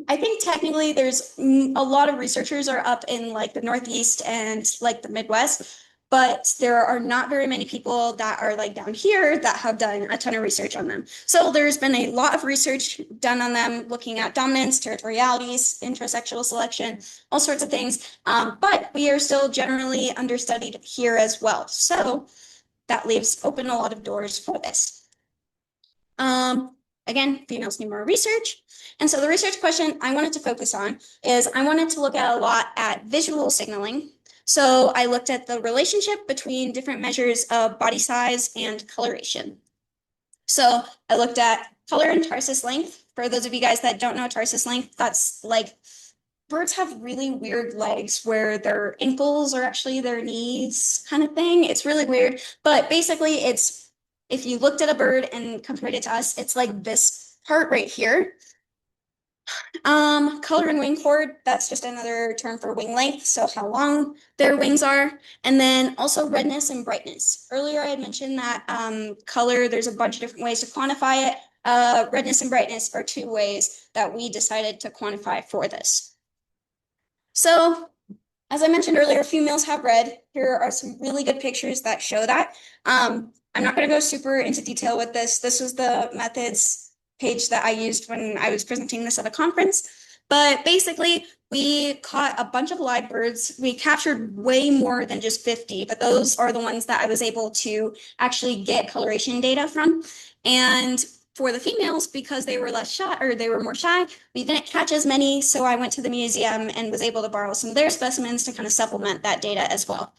I think technically there's a lot of researchers are up in like the Northeast and like the Midwest, but there are not very many people that are like down here that have done a ton of research on them. So there's been a lot of research done on them, looking at dominance, territorialities, intrasexual selection, all sorts of things. But we are still generally understudied here as well. So that leaves open a lot of doors for this. Again, females need more research. And so the research question I wanted to focus on is I wanted to look at a lot at visual signaling. So I looked at the relationship between different measures of body size and coloration. So I looked at color and tarsus length. For those of you guys that don't know tarsus length, that's like birds have really weird legs where their ankles are actually their knees kind of thing. It's really weird, but basically it's, if you looked at a bird and compared it to us, it's like this part right here. Color and wing chord, that's just another term for wing length, so how long their wings are. And then also redness and brightness. Earlier I had mentioned that color, there's a bunch of different ways to quantify it. Redness and brightness are two ways that we decided to quantify for this. So as I mentioned earlier, females have red. Here are some really good pictures that show that. I'm not going to go super into detail with this. This was the methods page that I used when I was presenting this at a conference. But basically, we caught a bunch of live birds. We captured way more than just 50, but those are the ones that I was able to actually get coloration data from. And for the females, because they were less shy, or they were more shy, we didn't catch as many. So I went to the museum and was able to borrow some of their specimens to kind of supplement that data as well.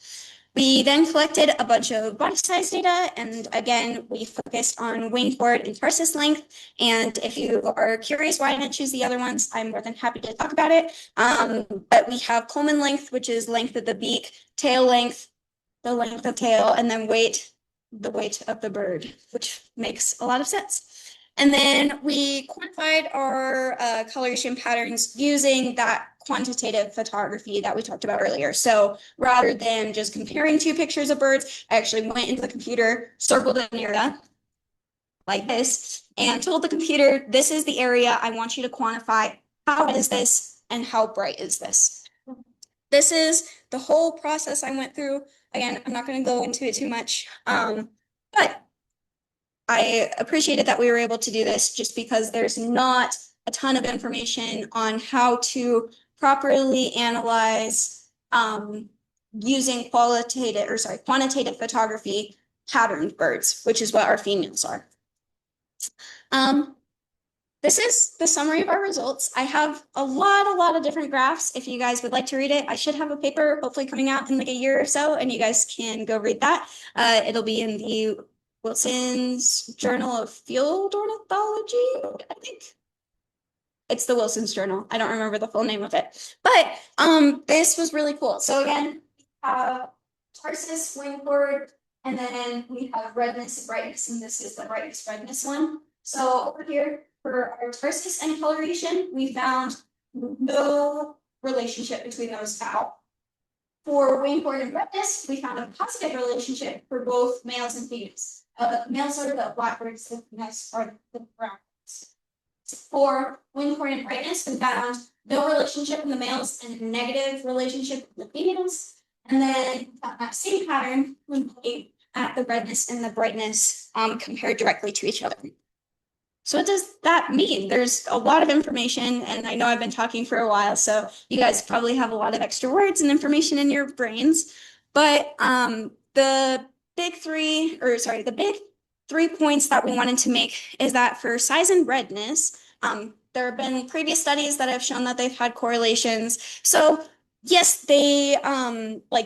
We then collected a bunch of body size data, and again, we focused on wing chord and tarsus length. And if you are curious why I didn't choose the other ones, I'm more than happy to talk about it. But we have Coleman length, which is length of the beak, tail length, the length of tail, and then weight, the weight of the bird, which makes a lot of sense. And then we quantified our coloration patterns using that quantitative photography that we talked about earlier. So rather than just comparing two pictures of birds, I actually went into the computer, circled an area like this, and told the computer, this is the area I want you to quantify. How is this and how bright is this? This is the whole process I went through. Again, I'm not going to go into it too much, but I appreciated that we were able to do this just because there's not a ton of information on how to properly analyze using quantitative photography patterned birds, which is what our females are. This is the summary of our results. I have a lot of different graphs. If you guys would like to read it, I should have a paper hopefully coming out in like a year or so, and you guys can go read that. It'll be in the Wilson's Journal of Field Ornithology, I think. It's the Wilson's Journal. I don't remember the full name of it. But this was really cool. So again, tarsus, wing chord, and then we have redness and brightness, and this is the brightness redness one. So over here, for our tarsus and coloration, we found no relationship between those at all. For wing chord and redness, we found a positive relationship for both males and females. Males are the blackbirds, the females are the brownbirds. For wing chord and brightness, we found no relationship in the males and a negative relationship with the females. And then that same pattern when looking at the redness and the brightness compared directly to each other. So what does that mean? There's a lot of information, and I know I've been talking for a while, so you guys probably have a lot of extra words and information in your brains. But the big three points that we wanted to make is that for size and redness, there have been previous studies that have shown that they've had correlations. So yes, they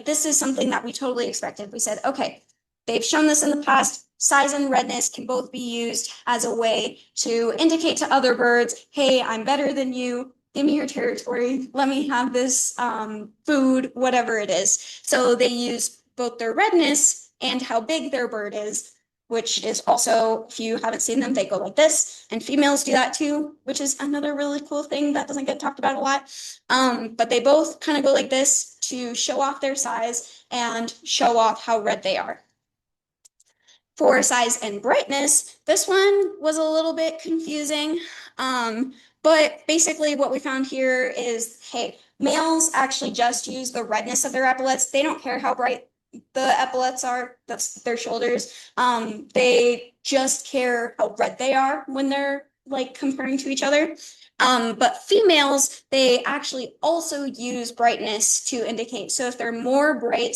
this is something that we totally expected. We said, okay, they've shown this in the past. Size and redness can both be used as a way to indicate to other birds, hey, I'm better than you. Give me your territory. Let me have this food, whatever it is. So they use both their redness and how big their bird is, which is also, if you haven't seen them, they go like this. And females do that too, which is another really cool thing that doesn't get talked about a lot. But they both kind of go like this to show off their size and show off how red they are. For size and brightness, this one was a little bit confusing, but basically what we found here is, hey, males actually just use the redness of their epaulets. They don't care how bright the epaulets are, that's their shoulders. They just care how red they are when they're like comparing to each other. But females, they actually also use brightness to indicate. So if they're more bright,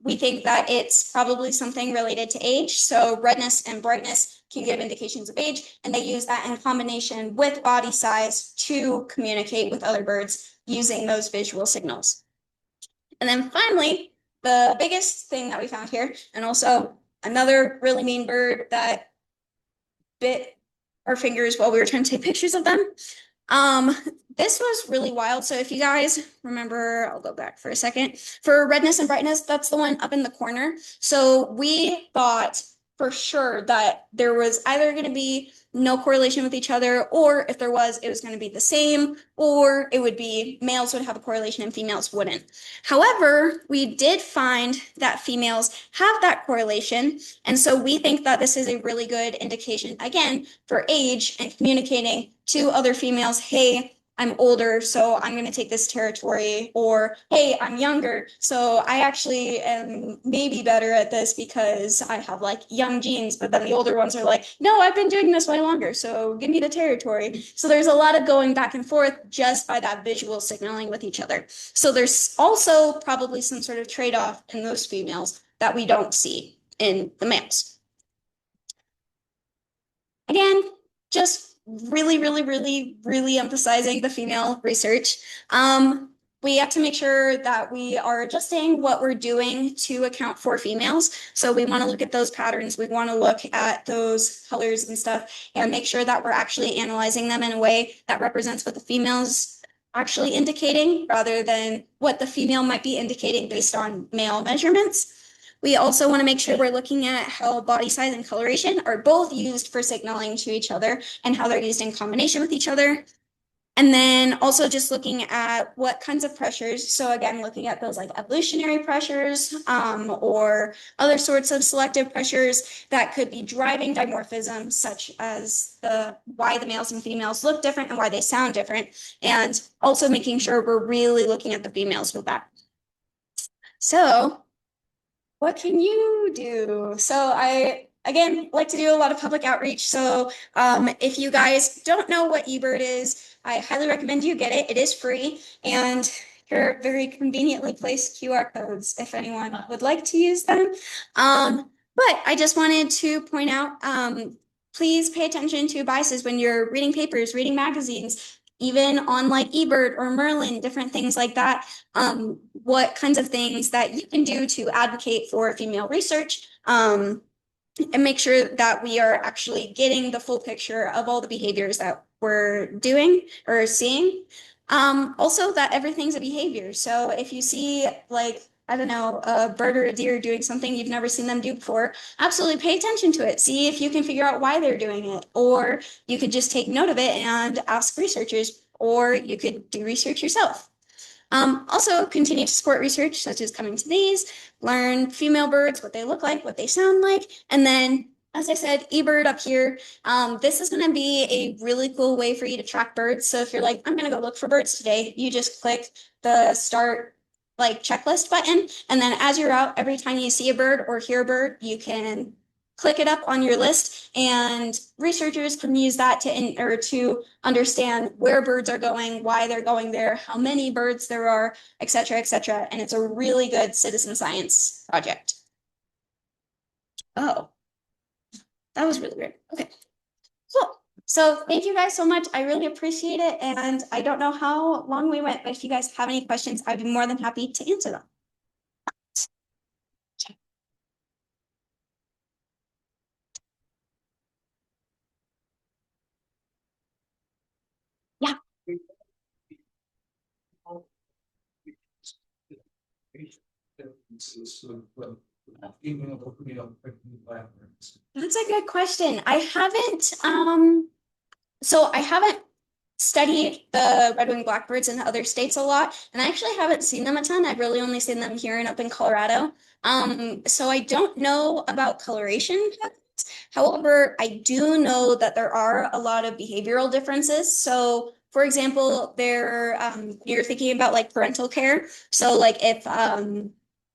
we think that it's probably something related to age. So redness and brightness can give indications of age, and they use that in combination with body size to communicate with other birds using those visual signals. And then finally, the biggest thing that we found here, and also another really mean bird that bit our fingers while we were trying to take pictures of them. This was really wild. So if you guys remember, I'll go back for a second. For redness and brightness, that's the one up in the corner. So we thought for sure that there was either going to be no correlation with each other, or if there was, it was going to be the same, or it would be males would have a correlation and females wouldn't. However, we did find that females have that correlation. And so we think that this is a really good indication, again, for age and communicating to other females, hey, I'm older, so I'm going to take this territory, or hey, I'm younger, so I actually am maybe better at this because I have like young genes, but then the older ones are like, no, I've been doing this way longer, so give me the territory. So there's a lot of going back and forth just by that visual signaling with each other. So there's also probably some sort of trade-off in those females that we don't see in the males. Again, just really emphasizing the female research. We have to make sure that we are adjusting what we're doing to account for females. So we want to look at those patterns. We want to look at those colors and stuff and make sure that we're actually analyzing them in a way that represents what the female's actually indicating rather than what the female might be indicating based on male measurements. We also want to make sure we're looking at how body size and coloration are both used for signaling to each other and how they're used in combination with each other. And then also just looking at what kinds of pressures. So again, looking at those like evolutionary pressures or other sorts of selective pressures that could be driving dimorphism, such as why the males and females look different and why they sound different. And also making sure we're really looking at the females with that. So what can you do? So I, again, like to do a lot of public outreach. So if you guys don't know what eBird is, I highly recommend you get it. It is free, and here are very conveniently placed QR codes if anyone would like to use them. But I just wanted to point out, please pay attention to biases when you're reading papers, reading magazines, even on like eBird or Merlin, different things like that. What kinds of things that you can do to advocate for female research and make sure that we are actually getting the full picture of all the behaviors that we're doing or seeing. Also that everything's a behavior. So if you see like, I don't know, a bird or a deer doing something you've never seen them do before, absolutely pay attention to it. See if you can figure out why they're doing it, or you could just take note of it and ask researchers, or you could do research yourself. Also continue to support research such as coming to these, learn female birds, what they look like, what they sound like, and then as I said, eBird up here, this is going to be a really cool way for you to track birds. So if you're like, I'm going to go look for birds today, you just click the start like checklist button. And then as you're out, every time you see a bird or hear a bird, you can click it up on your list, and researchers can use that to understand where birds are going, why they're going there, how many birds there are, et cetera, et cetera. And it's a really good citizen science project. Oh, that was really weird. Okay, cool. So thank you guys so much. I really appreciate it. And I don't know how long we went, but if you guys have any questions, I'd be more than happy to answer them. Yeah. That's a good question. I haven't studied the red-winged blackbirds in other states a lot, and I actually haven't seen them a ton. I've really only seen them here and up in Colorado. So I don't know about coloration patterns. However, I do know that there are a lot of behavioral differences. So for example, you're thinking about like parental care. So like if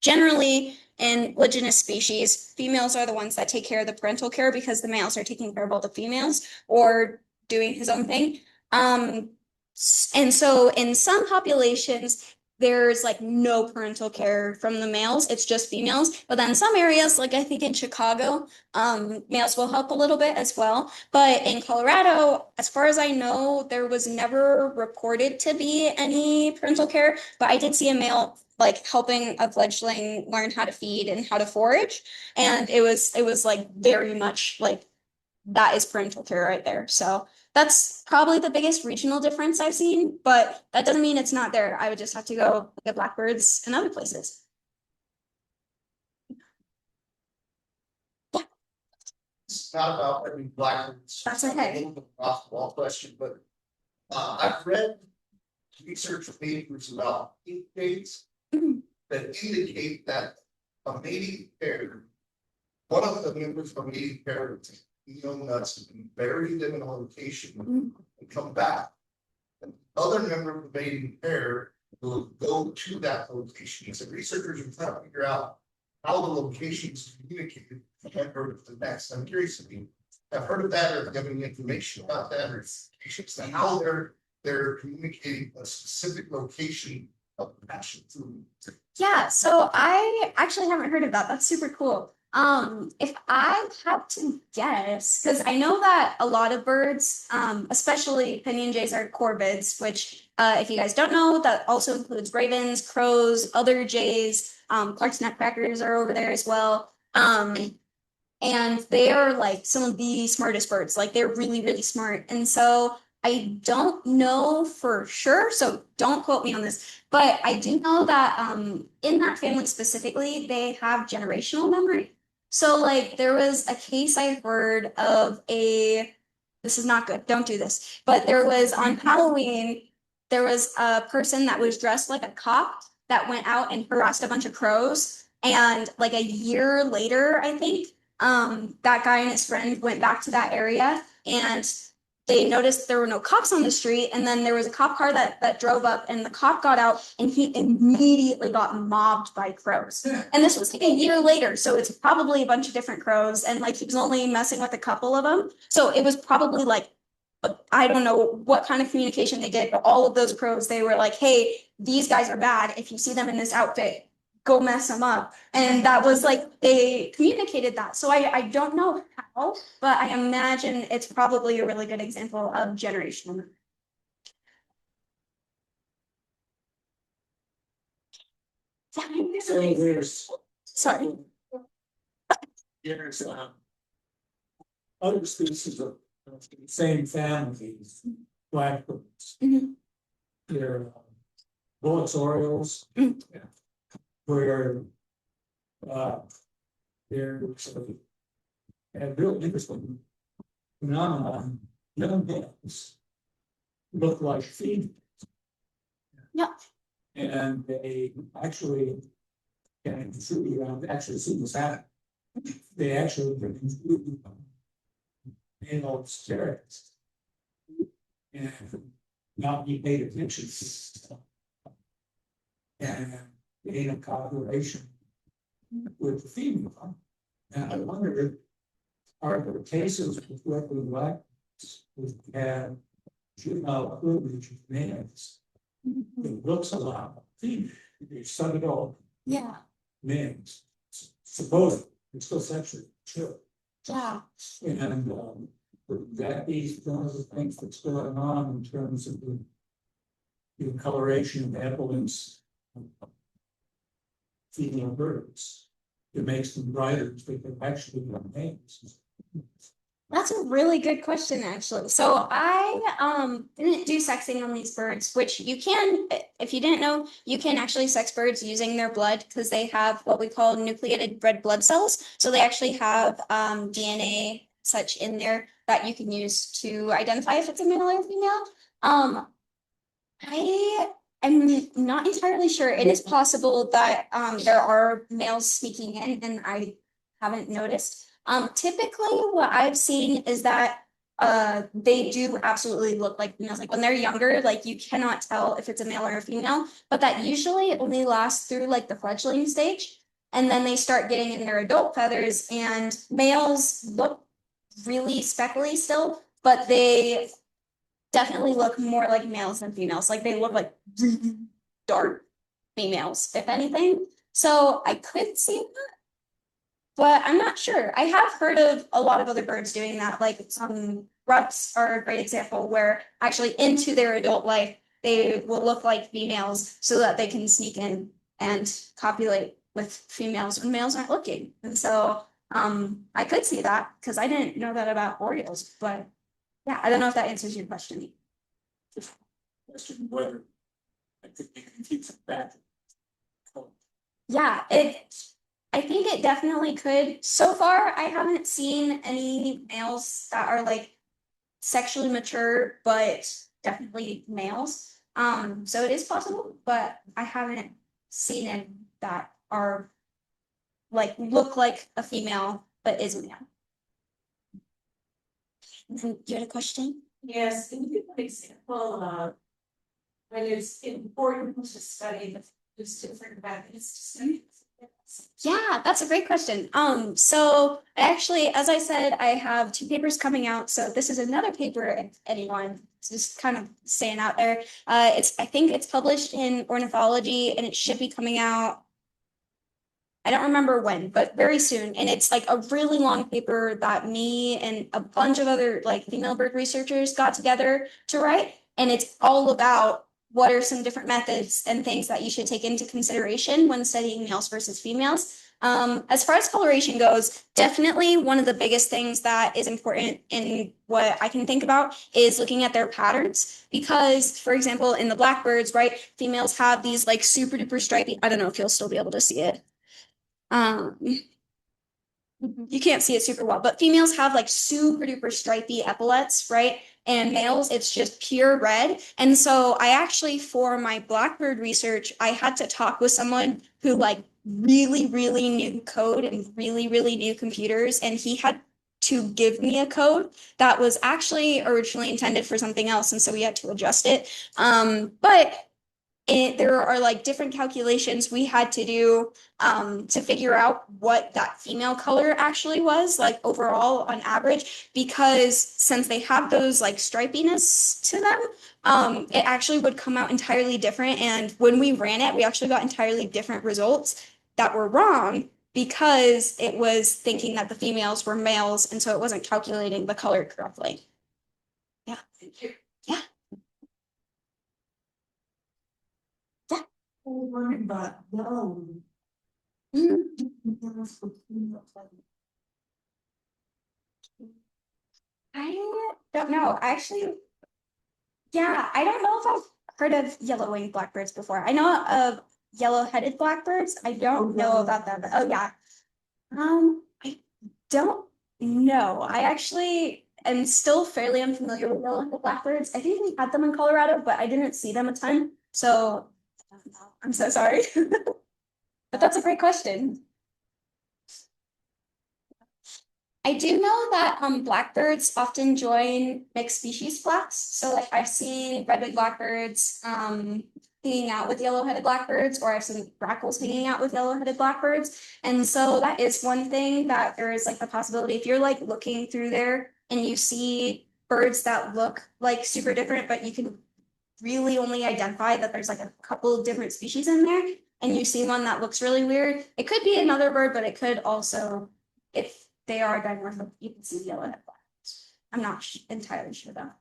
generally in indigenous species, females are the ones that take care of the parental care because the males are taking care of all the females or doing his own thing. And so in some populations, there's like no parental care from the males. It's just females. But then some areas, like I think in Chicago, males will help a little bit as well. But in Colorado, as far as I know, there was never reported to be any parental care. But I did see a male like helping a fledgling learn how to feed and how to forage. And it was like very much like that is parental care right there. So that's probably the biggest regional difference I've seen, but that doesn't mean it's not there. I would just have to go get blackbirds in other places. It's not about every blackbirds. That's okay. A little bit off the wall question, but I've read research papers about ink dates Mhm. that indicate that a mating pair, one of the members of a mating pair, young nuts have been buried in a location Mhm. and come back. And the other member of the mating pair will go to that location. So researchers are trying to figure out how the locations communicated from one bird to the next. I'm curious if you have heard of that or have any information about that or patients and how they're communicating a specific location of passion through. Yeah, so I actually haven't heard of that. That's super cool. If I had to guess, because I know that a lot of birds, especially pinyon jays are corvids, which if you guys don't know, that also includes ravens, crows, other jays, Clark's nutcrackers are over there as well. And they are like some of the smartest birds, like they're really, really smart. And so I don't know for sure, so don't quote me on this, but I do know that in that family specifically, they have generational memory. So like there was a case I heard of this is not good, don't do this, but there was on Halloween, there was a person that was dressed like a cop that went out and harassed a bunch of crows. And like a year later, I think, that guy and his friend went back to that area and they noticed there were no cops on the street. And then there was a cop car that drove up and the cop got out and he immediately got mobbed by crows. And this was like a year later. So it's probably a bunch of different crows. And like he was only messing with a couple of them. So it was probably like, I don't know what kind of communication they did, but all of those crows, they were like, hey, these guys are bad. If you see them in this outfit, go mess them up. And that was like, they communicated that. So I don't know how, but I imagine it's probably a really good example of generational memory. So there's. Sorry. There's other species of the same family, blackbirds. Mhm. They're bullets orioles. Mm. Yeah. Where there's a real interesting phenomenon. Young males look like females. Yeah. And they actually can see, actually see this happen. They actually can include male stereotypes and not be paid attention to. And gain a cooperation with the female. And I wonder, are there cases with roughly black who have juvenile privilege of males? It looks a lot like female. They sum it all. Yeah. Males, supposedly, it's still sexually true. Yeah. And that is one of the things that's going on in terms of the coloration of evidence of female birds. It makes them brighter, they can actually be males. That's a really good question, actually. So I didn't do sexing on these birds, which you can, if you didn't know, you can actually sex birds using their blood because they have what we call nucleated red blood cells. So they actually have DNA such in there that you can use to identify if it's a male or a female. I am not entirely sure. It is possible that there are males sneaking in and I haven't noticed. Typically what I've seen is that they do absolutely look like females. Like when they're younger, like you cannot tell if it's a male or a female, but that usually only lasts through like the fledgling stage. And then they start getting in their adult feathers and males look really speckly still, but they definitely look more like males than females. Like they look like really dark females, if anything. So I could see that, but I'm not sure. I have heard of a lot of other birds doing that, like some ruts are a great example where actually into their adult life, they will look like females so that they can sneak in and copulate with females when males aren't looking. And so I could see that because I didn't know that about Orioles, but yeah, I don't know if that answers your question. Question whether I could be confused with that. Yeah, I think it definitely could. So far, I haven't seen any males that are like sexually mature, but definitely males. So it is possible, but I haven't seen it that are like look like a female but is a male. You had a question? Yes, can you give an example of when it's important to study the there's different methods to study? Yeah, that's a great question. So actually, as I said, I have 2 papers coming out. So this is another paper, if anyone is just kind of staying out there. I think it's published in Ornithology and it should be coming out. I don't remember when, but very soon. And it's like a really long paper that me and a bunch of other like female bird researchers got together to write. And it's all about what are some different methods and things that you should take into consideration when studying males versus females. As far as coloration goes, definitely one of the biggest things that is important in what I can think about is looking at their patterns. Because, for example, in the blackbirds, right, females have these like super duper stripy, I don't know if you'll still be able to see it. You can't see it super well, but females have like super duper stripy epaulets, right? And males, it's just pure red. And so I actually, for my blackbird research, I had to talk with someone who like really, really knew code and really, really knew computers. And he had to give me a code that was actually originally intended for something else. And so we had to adjust it. But there are like different calculations we had to do to figure out what that female color actually was, like overall on average, because since they have those like stripiness to them, it actually would come out entirely different. And when we ran it, we actually got entirely different results that were wrong because it was thinking that the females were males, and so it wasn't calculating the color correctly. Yeah. Yeah. Wondering about yellow. I don't know. Actually, yeah, I don't know if I've heard of yellow-winged blackbirds before. I know of yellow-headed blackbirds. I don't know about them. Oh yeah. I don't know. I actually am still fairly unfamiliar with yellow-headed blackbirds. I think we had them in Colorado, but I didn't see them a ton. So I don't know. I'm so sorry. But that's a great question. I do know that blackbirds often join mixed species flocks. So like I've seen red-winged blackbirds hanging out with yellow-headed blackbirds, or I've seen grackles hanging out with yellow-headed blackbirds. And so that is one thing that there is like the possibility if you're like looking through there and you see birds that look like super different, but you can really only identify that there's like a couple of different species in there, and you see one that looks really weird. It could be another bird, but it could also, if they are dimorphic, you can see yellow-headed blackbirds. I'm not entirely sure though.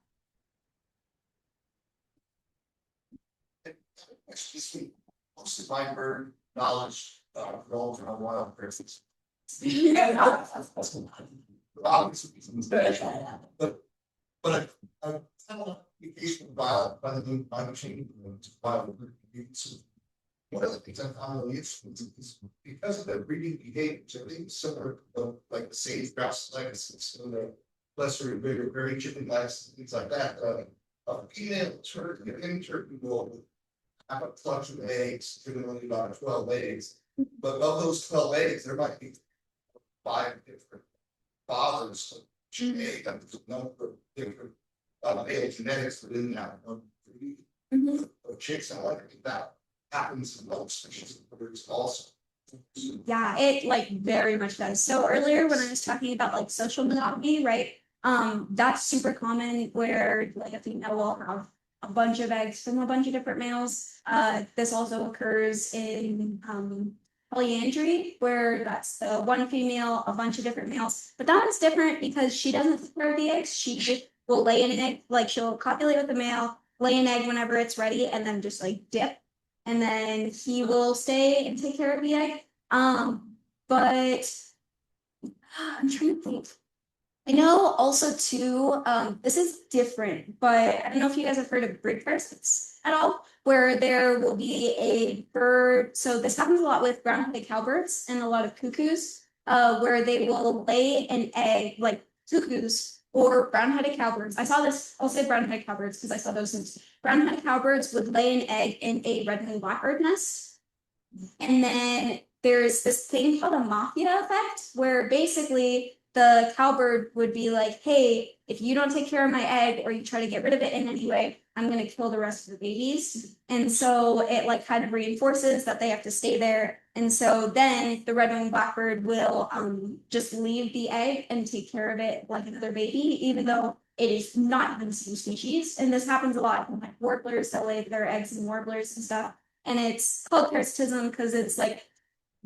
Actually, most of my bird knowledge, revolves around wild birds. But I found application of wild by the climate change to wild bird communities. One of the things I found really interesting is because of their breeding behaviors, everything's similar to like the sage grouse legs, and the lesser, bigger, very chicken legs, things like that. A female turkey, an turkey will have a clutch of eggs, typically about 12 eggs. But of those 12 eggs, there might be 5 different fathers. Egg, and there's a number of different male genetics within that. Chicks, I like that. Happens in most species of birds also. Yeah, it like very much does. So earlier when I was talking about like social monogamy, right? That's super common where like a female will have a bunch of eggs from a bunch of different males. This also occurs in polyandry, where that's the one female, a bunch of different males. But that one's different because she doesn't take care of the eggs. She just will lay an egg, like she'll copulate with the male, lay an egg whenever it's ready, and then just like dip. And then he will stay and take care of the egg. But I'm trying to think. I know also too, this is different, but I don't know if you guys have heard of bird parasites at all, where there will be a bird. So this happens a lot with brown-headed cowbirds and a lot of cuckoos, where they will lay an egg, like cuckoos or brown-headed cowbirds. I saw this, I'll say brown-headed cowbirds because I saw those things. Brown-headed cowbirds would lay an egg in a red-winged blackbird nest. And then there's this thing called a mafia effect, where basically the cowbird would be like, hey, if you don't take care of my egg or you try to get rid of it in any way, I'm going to kill the rest of the babies. And so it like kind of reinforces that they have to stay there. And so then the red-winged blackbird will just leave the egg and take care of it like another baby, even though it is not even the same species. And this happens a lot with like warblers that lay their eggs in warblers and stuff. And it's called parasitism because it's like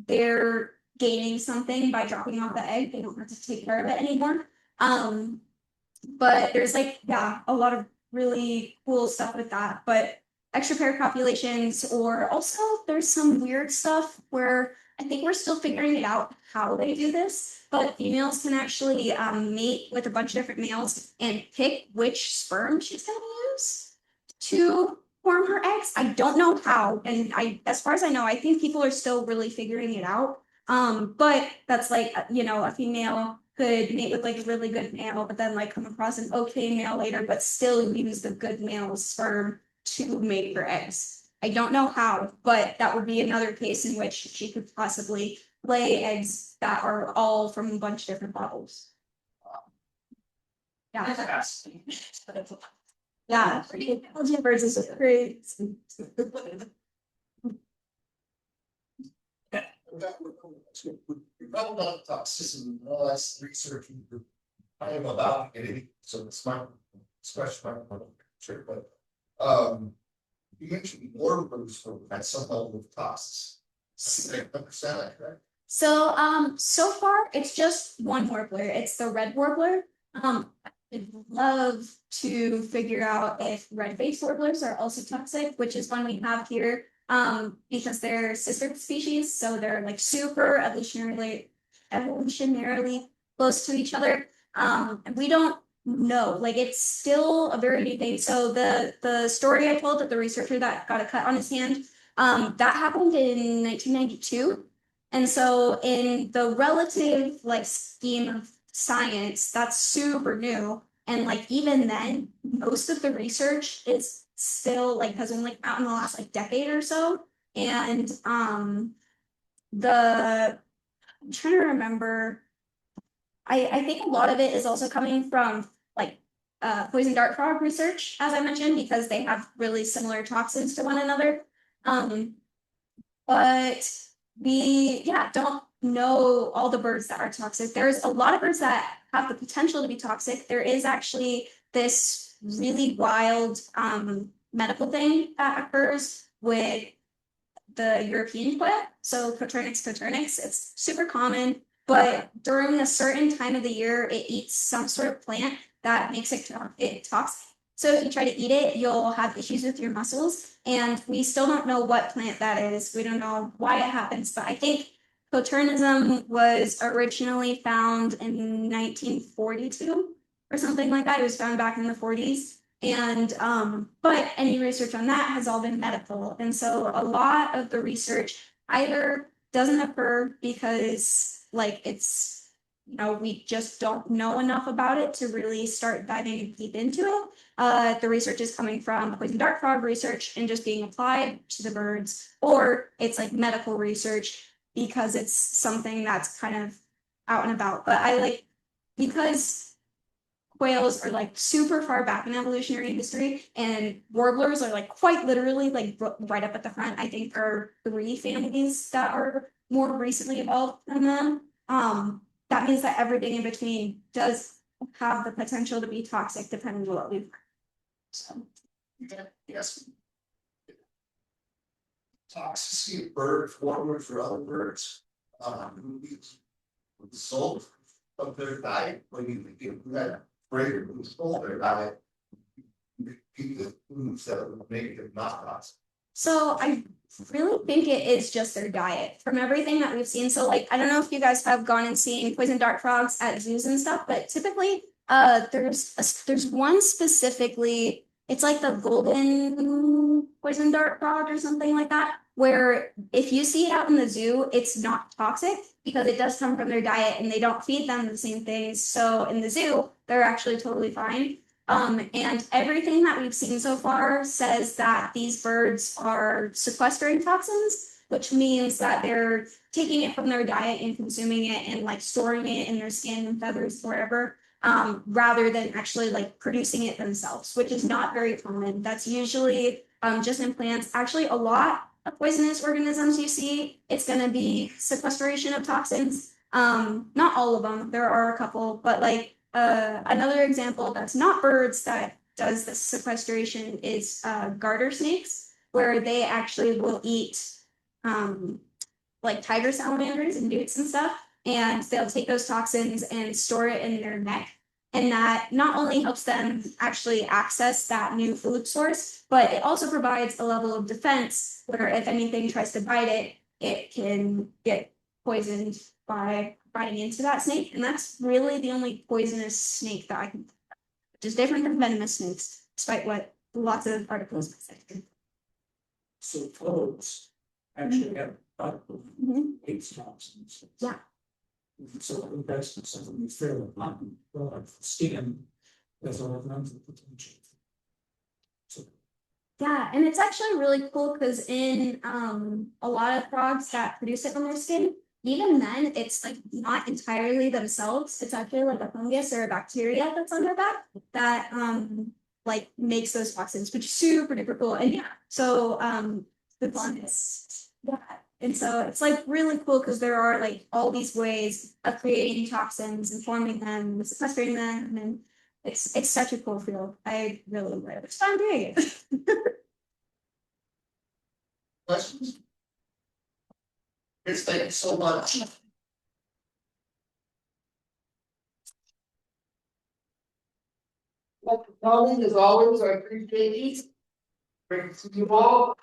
they're gaining something by dropping off the egg. They don't have to take care of it anymore. But there's like, yeah, a lot of really cool stuff with that. But extra pair copulations, or also there's some weird stuff where I think we're still figuring it out how they do this. But females can actually mate with a bunch of different males and pick which sperm she's going to use to form her eggs. I don't know how, and as far as I know, I think people are still really figuring it out. But that's like, a female could mate with like a really good male, but then like come across an okay male later, but still use the good male's sperm to mate her eggs. I don't know how, but that would be another case in which she could possibly lay eggs that are all from a bunch of different bottles. Yeah. Yeah, birds is great. We've got a lot of toxicity, and all that's research. I am about it, so it's my question, sure, but you mentioned warblers at some level of toxins. I understand that, correct? So so far it's just one warbler. It's the red warbler. I'd love to figure out if red-faced warblers are also toxic, which is one we have here. Because they're sister species, so they're like super evolutionarily close to each other. And we don't know, like it's still a very new thing. So the story I told of the researcher that got a cut on his hand, that happened in 1992. And so in the relative like scheme of science, that's super new. And like even then, most of the research is still like has been like out in the last like decade or so. And I'm trying to remember, I think a lot of it is also coming from like poison dart frog research, as I mentioned, because they have really similar toxins to one another. But we don't know all the birds that are toxic. There's a lot of birds that have the potential to be toxic. There is actually this really wild medical thing that occurs with the European quail. So Coturnix coturnix, it's super common, but during a certain time of the year, it eats some sort of plant that makes it toxic. So if you try to eat it, you'll have issues with your muscles. And we still don't know what plant that is. We don't know why it happens, but I think Coturnism was originally found in 1942 or something like that. It was found back in the 40s. And but any research on that has all been medical. And so a lot of the research either doesn't occur because like it's we just don't know enough about it to really start diving deep into it. The research is coming from poison dart frog research and just being applied to the birds, or it's like medical research because it's something that's kind of out and about. But I like because quails are like super far back in evolutionary history, and warblers are like quite literally like right up at the front. I think there are 3 families that are more recently evolved than them. That means that everything in between does have the potential to be toxic depending on what we've. So Yes. Toxicity of bird forward for other birds. The result of their diet, when you give that greater result of their diet. Eat the foods that would make them not toxic. So I really think it is just their diet from everything that we've seen. So like, I don't know if you guys have gone and seen poison dart frogs at zoos and stuff, but typically, there's one specifically, it's like the golden poison dart frog or something like that, where if you see it out in the zoo, it's not toxic because it does come from their diet and they don't feed them the same things. So in the zoo, they're actually totally fine. And everything that we've seen so far says that these birds are sequestering toxins, which means that they're taking it from their diet and consuming it and like storing it in their skin and feathers forever, rather than actually like producing it themselves, which is not very common. That's usually just in plants. Actually, a lot of poisonous organisms you see, it's going to be sequestration of toxins. Not all of them. There are a couple, but like another example that's not birds that does the sequestration is garter snakes, where they actually will eat like tiger salamanders and newts and stuff, and they'll take those toxins and store it in their neck. And that not only helps them actually access that new food source, but it also provides a level of defense where if anything tries to bite it, it can get poisoned by biting into that snake. And that's really the only poisonous snake that I can, which is different than venomous snakes, despite what lots of articles say. So toads actually have Mhm. 8 toxins. Yeah. So that's something fairly common, but skin has all kinds of potential. So Yeah, and it's actually really cool because in a lot of frogs that produce it on their skin, even then it's like not entirely themselves. It's actually like a fungus or a bacteria that's on their back that like makes those toxins, which is super duper cool. And yeah, so the fungus. Yeah. And so it's like really cool because there are like all these ways of creating toxins and forming them, sequestrating them, and it's such a cool field. I really love it. It's fun doing it. Questions? Chris, thank you so much. Well, Colleen, as always, I appreciate you. Great to see you all.